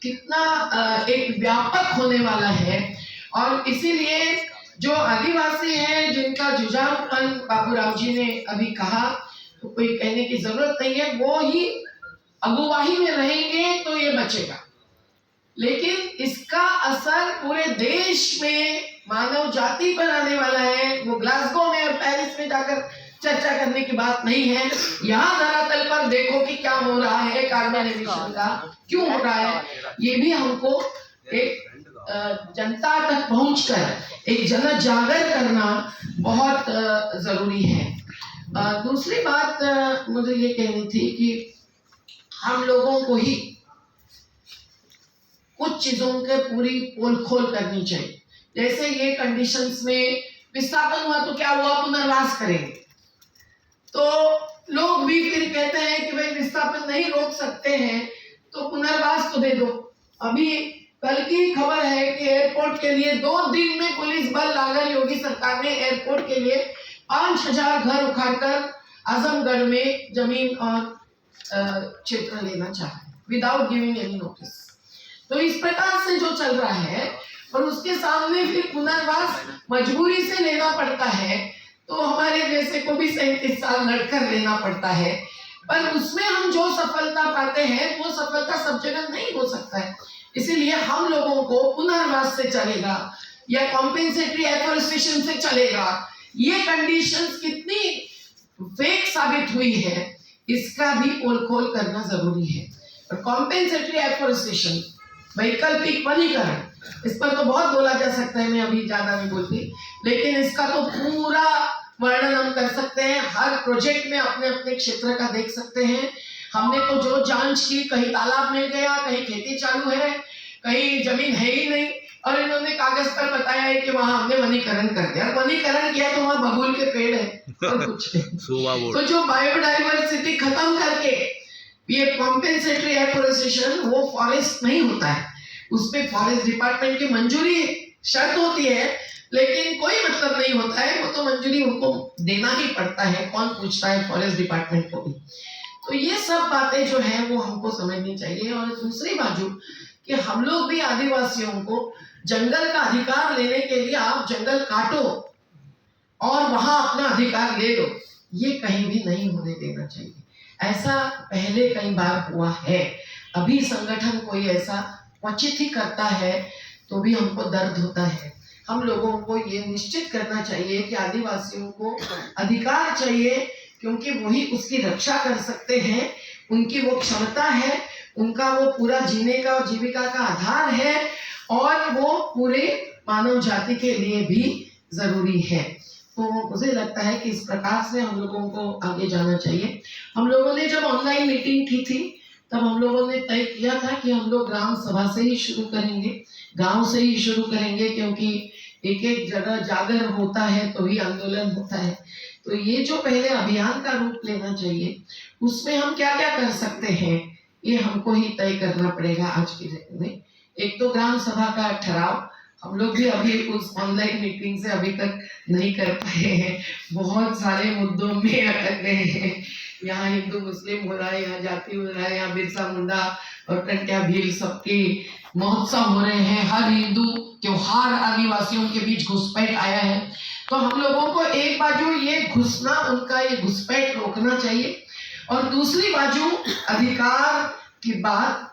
कितना एक व्यापक होने वाला है, और इसीलिए जो आदिवासी हैं जिनका जुझारूपन बाबूराव जी ने अभी कहा, तो कोई कहने की जरूरत नहीं है, वो ही अगुवाही में रहेंगे तो ये बचेगा। लेकिन इसका असर पूरे देश में मानव जाति पर आने वाला है। वो ग्लासगो में और पेरिस में जाकर चर्चा करने की बात नहीं है, यहाँ धरातल पर देखो कि क्या हो रहा है, कार्बन एमिशन का क्यों हो रहा है, ये भी हमको एक जनता तक पहुंचकर एक जन जागर करना बहुत जरूरी है। दूसरी बात मुझे ये कहनी थी कि हम लोगों को ही कुछ चीजों के पूरी पोल खोल करनी चाहिए। जैसे ये कंडीशंस में विस्थापन हुआ तो क्या हुआ, पुनर्वास करेंगे, तो लोग भी फिर कहते हैं कि भाई विस्थापन नहीं रोक सकते हैं तो पुनर्वास तो दे दो। अभी कल की खबर है कि एयरपोर्ट के लिए 2 दिन में पुलिस बल लाकर योगी सरकार ने एयरपोर्ट के लिए 5000 घर उखाड़कर आजमगढ़ में जमीन और क्षेत्र लेना चाहा विदाउट गिविंग एनी नोटिस। तो इस प्रकार से जो चल रहा है, और उसके सामने फिर पुनर्वास मजबूरी से लेना पड़ता है, तो हमारे जैसे को भी 37 साल लड़कर लेना पड़ता है। पर उसमें हम जो सफलता पाते हैं वो सफलता सब जगह नहीं हो सकता है। इसीलिए हम लोगों को पुनर्वास से चलेगा या कॉम्पेंसेटरी एफोरेस्टेशन से चलेगा, ये कंडीशंस कितनी फेक साबित हुई है इसका भी पोल खोल करना जरूरी है। और कॉम्पेंसेटरी एफोरेस्टेशन, वैकल्पिक वनीकरण, इस पर तो बहुत बोला जा सकता है, मैं अभी ज्यादा नहीं बोलती, लेकिन इसका तो पूरा वर्णन हम कर सकते हैं। हर प्रोजेक्ट में अपने अपने क्षेत्र का देख सकते हैं। हमने तो जो जांच की, कहीं तालाब मिल गया, कहीं खेती चालू है, कहीं जमीन है ही नहीं, और इन्होंने कागज पर बताया है कि वहां हमने वनीकरण कर दिया। वनीकरण किया तो वहां बबूल के पेड़ है और कुछ नहीं। तो जो बायोडाइवर्सिटी खत्म करके ये कॉम्पेंसेटरी एफोरेस्टेशन, वो फॉरेस्ट नहीं होता है, उसमें फॉरेस्ट डिपार्टमेंट की मंजूरी शर्त होती है, लेकिन कोई मतलब नहीं होता है, वो तो मंजूरी उनको देना ही पड़ता है, कौन पूछता है फॉरेस्ट डिपार्टमेंट को भी। तो ये सब बातें जो है वो हमको समझनी चाहिए। और दूसरी बाजू कि हम लोग भी आदिवासियों को जंगल का अधिकार लेने के लिए आप जंगल काटो और वहां अपना अधिकार ले लो, ये कहीं भी नहीं होने देना चाहिए। ऐसा पहले कई बार हुआ है, अभी संगठन कोई ऐसा क्वचित ही करता है तो भी हमको दर्द होता है, हम लोगों को ये निश्चित करना चाहिए कि आदिवासियों को अधिकार चाहिए, क्योंकि वही उसकी रक्षा कर सकते हैं, उनकी वो क्षमता है, उनका वो पूरा जीने का और जीविका का आधार है, और वो पूरे मानव जाति के लिए भी जरूरी है। तो मुझे लगता है कि इस प्रकार से हम लोगों को आगे जाना चाहिए। हम लोगों ने जब ऑनलाइन मीटिंग की थी तब हम लोगों ने तय किया था कि हम लोग ग्राम सभा से ही शुरू करेंगे, गांव से ही शुरू करेंगे, क्योंकि एक एक जगह जागर होता है तो ही आंदोलन होता है। तो ये जो पहले अभियान का रूप लेना चाहिए, उसमें हम क्या क्या कर सकते हैं ये हमको ही तय करना पड़ेगा आज के दिन में। एक तो ग्राम सभा का ठहराव, हम लोग भी अभी उस ऑनलाइन मीटिंग से अभी तक नहीं कर पाए हैं, बहुत सारे मुद्दों में अटक गए हैं। यहाँ हिंदू मुस्लिम हो रहा है, यहाँ जाति हो रहा है, यहाँ बिरसा मुंडा और टंट्या भील सबके महोत्सव हो रहे हैं, हर हिंदू त्योहार आदिवासियों के बीच घुसपैठ आया है। तो हम लोगों को एक बाजू ये घुसना, उनका ये घुसपैठ रोकना चाहिए, और दूसरी बाजू अधिकार की बात,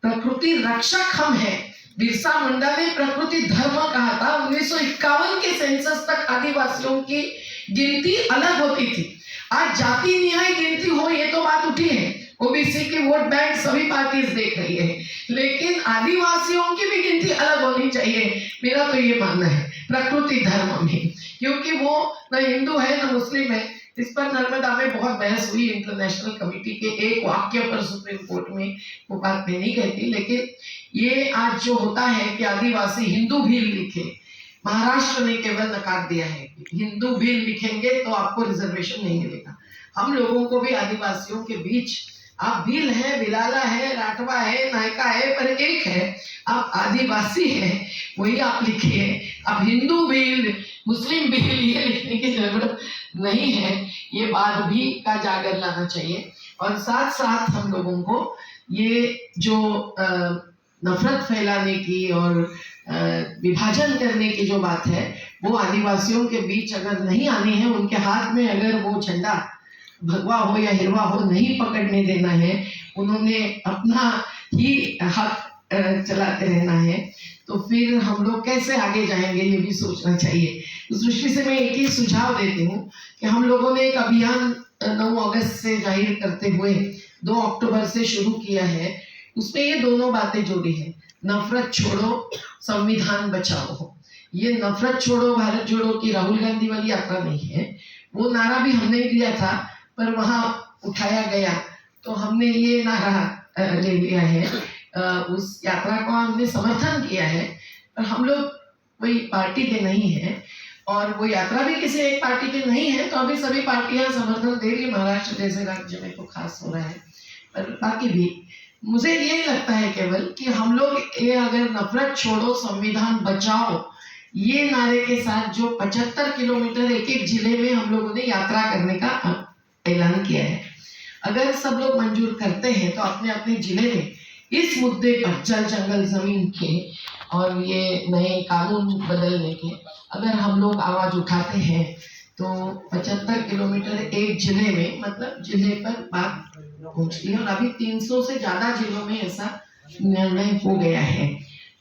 प्रकृति रक्षक हम हैं। बिरसा मुंडा ने प्रकृति धर्म कहा था। 1951 के सेंसस तक आदिवासियों की गिनती अलग होती थी। आज जाति न्याय गिनती हो ये तो बात उठी है, ओबीसी की वोट बैंक सभी पार्टीज देख रही है, लेकिन आदिवासियों की भी गिनती अलग होनी चाहिए, मेरा तो ये मानना है, प्रकृति धर्म में, क्योंकि वो न हिंदू है न मुस्लिम है। इस पर नर्मदा में बहुत बहस हुई इंटरनेशनल कमेटी के एक वाक्य पर सुप्रीम कोर्ट में, वो बात मैं नहीं कहती, लेकिन ये आज जो होता है कि आदिवासी हिंदू भील लिखे, महाराष्ट्र ने केवल नकार दिया है कि हिंदू भील लिखेंगे तो आपको रिजर्वेशन नहीं मिलेगा। हम लोगों को भी आदिवासियों के बीच, आप भील है, बिलाला है, राठवा है, नायका है, पर एक है, आप आदिवासी हैं, वही आप लिखिए। अब हिंदू भील, मुस्लिम भील ये लिखने की जरूरत नहीं है, ये बात भी का जागर लाना चाहिए। और साथ साथ हम लोगों को ये जो नफरत फैलाने की और विभाजन करने की जो बात है, वो आदिवासियों के बीच अगर नहीं आनी है, उनके हाथ में अगर वो झंडा भगवा हो या हिरवा हो नहीं पकड़ने देना है, उन्होंने अपना ही हक चलाते रहना है, तो फिर हम लोग कैसे आगे जाएंगे ये भी सोचना चाहिए। उस दृष्टि से मैं एक ही सुझाव देती हूँ कि हम लोगों ने एक अभियान 9 अगस्त से जाहिर करते हुए 2 अक्टूबर से शुरू किया है। उसमें ये दोनों बातें जोड़ी है, नफरत छोड़ो, संविधान बचाओ। ये नफरत छोड़ो भारत जोड़ो की राहुल गांधी वाली यात्रा नहीं है, वो नारा भी हमने दिया था पर वहाँ उठाया गया, तो हमने ये नारा ले लिया है, उस यात्रा को हमने समर्थन किया है, पर हम लोग कोई पार्टी के नहीं है और वो यात्रा भी किसी एक पार्टी के नहीं है, तो अभी सभी पार्टियां समर्थन दे रही, महाराष्ट्र जैसे राज्य में तो खास हो रहा है, पर बाकी भी मुझे ये लगता है केवल कि हम लोग ये अगर नफरत छोड़ो संविधान बचाओ ये नारे के साथ जो 75 किलोमीटर एक एक जिले में हम लोगों ने यात्रा करने का ऐलान किया है, अगर सब लोग मंजूर करते हैं तो अपने अपने जिले में इस मुद्दे पर जल जंगल जमीन के और ये नए कानून बदलने के अगर हम लोग आवाज उठाते हैं तो 75 किलोमीटर एक जिले में, मतलब जिले पर बात पहुंचती है। और अभी 300 से ज्यादा जिलों में ऐसा निर्णय हो गया है,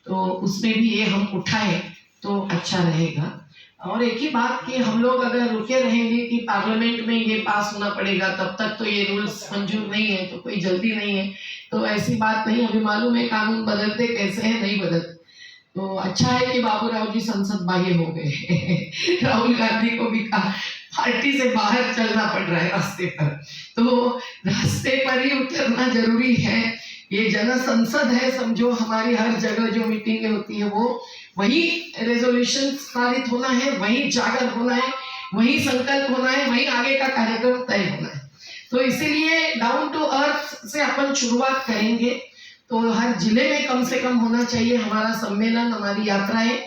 तो उसमें भी ये हम उठाए तो अच्छा रहेगा। और एक ही बात कि हम लोग अगर रुके रहेंगे कि पार्लियामेंट में ये पास होना पड़ेगा तब तक तो ये रूल्स मंजूर नहीं है, तो कोई जल्दी नहीं है, तो ऐसी बात नहीं। अभी मालूम है कानून बदलते कैसे हैं, नहीं बदलते। तो अच्छा है कि बाबूराव जी संसद बाह्य हो गए राहुल गांधी को भी पार्टी से बाहर चलना पड़ रहा है रास्ते पर, तो रास्ते पर ही उतरना जरूरी है। ये जन संसद है, समझो हमारी हर जगह जो मीटिंगें होती है वो वही रेजोल्यूशन पारित होना है, वही जागर होना है, वही संकल्प होना है, वही आगे का कार्यक्रम तय होना है। तो इसीलिए डाउन टू अर्थ से अपन शुरुआत करेंगे, तो हर जिले में कम से कम होना चाहिए हमारा सम्मेलन, हमारी यात्राएं।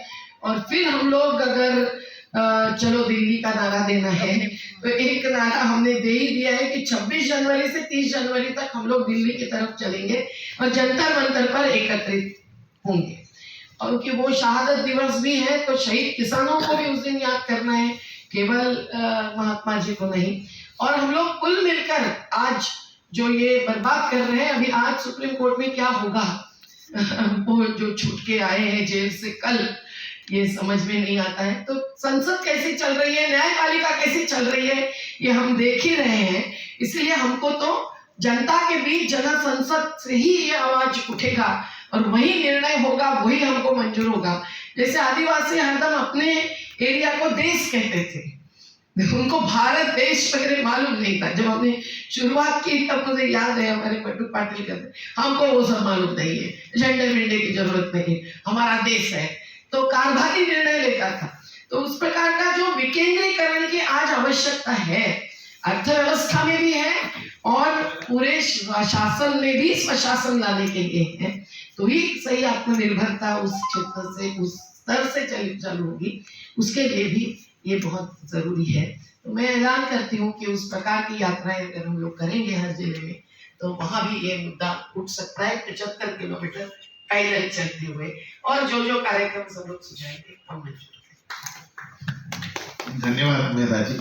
और फिर हम लोग अगर चलो दिल्ली का नारा देना है तो एक नारा हमने दे ही दिया है कि 26 जनवरी से 30 जनवरी तक हम लोग दिल्ली की तरफ चलेंगे और जंतर मंतर पर एकत्रित होंगे। और कि वो शहादत दिवस भी है तो शहीद किसानों को भी उस दिन याद करना है, केवल महात्मा जी को नहीं। और हम लोग कुल मिलकर आज जो ये बर्बाद कर रहे हैं, अभी आज सुप्रीम कोर्ट में क्या होगा वो जो छूट के आए हैं जेल से कल, ये समझ में नहीं आता है। तो संसद कैसे चल रही है, न्यायपालिका कैसे चल रही है, ये हम देख ही रहे हैं। इसलिए हमको तो जनता के बीच जन संसद से ही ये आवाज उठेगा और वही निर्णय होगा, वही हमको मंजूर होगा। जैसे आदिवासी हरदम अपने एरिया को देश कहते थे, उनको भारत देश वगैरह मालूम नहीं था। जब हमने शुरुआत की तब मुझे याद है हमारे पट्टू पाटिल कहते, हमको वो सब मालूम नहीं है, झंडे विंडे की जरूरत नहीं, हमारा देश है। तो कारभारी निर्णय लेता था। तो उस प्रकार का जो विकेंद्रीकरण की आज आवश्यकता है, अर्थव्यवस्था में भी है और पूरे शासन में भी स्वशासन लाने के लिए है, तो ही सही आत्मनिर्भरता उस क्षेत्र से, उस स्तर से चालू होगी। उसके लिए भी ये बहुत जरूरी है। तो मैं ऐलान करती हूँ कि उस प्रकार की यात्राएं अगर हम लोग करेंगे हर जिले में, तो वहां भी ये मुद्दा उठ सकता है। 75 किलोमीटर पैदल चलते हुए, और जो जो कार्यक्रम सब लोग सुझाएंगे हम मंजूर। धन्यवाद मेधा जी।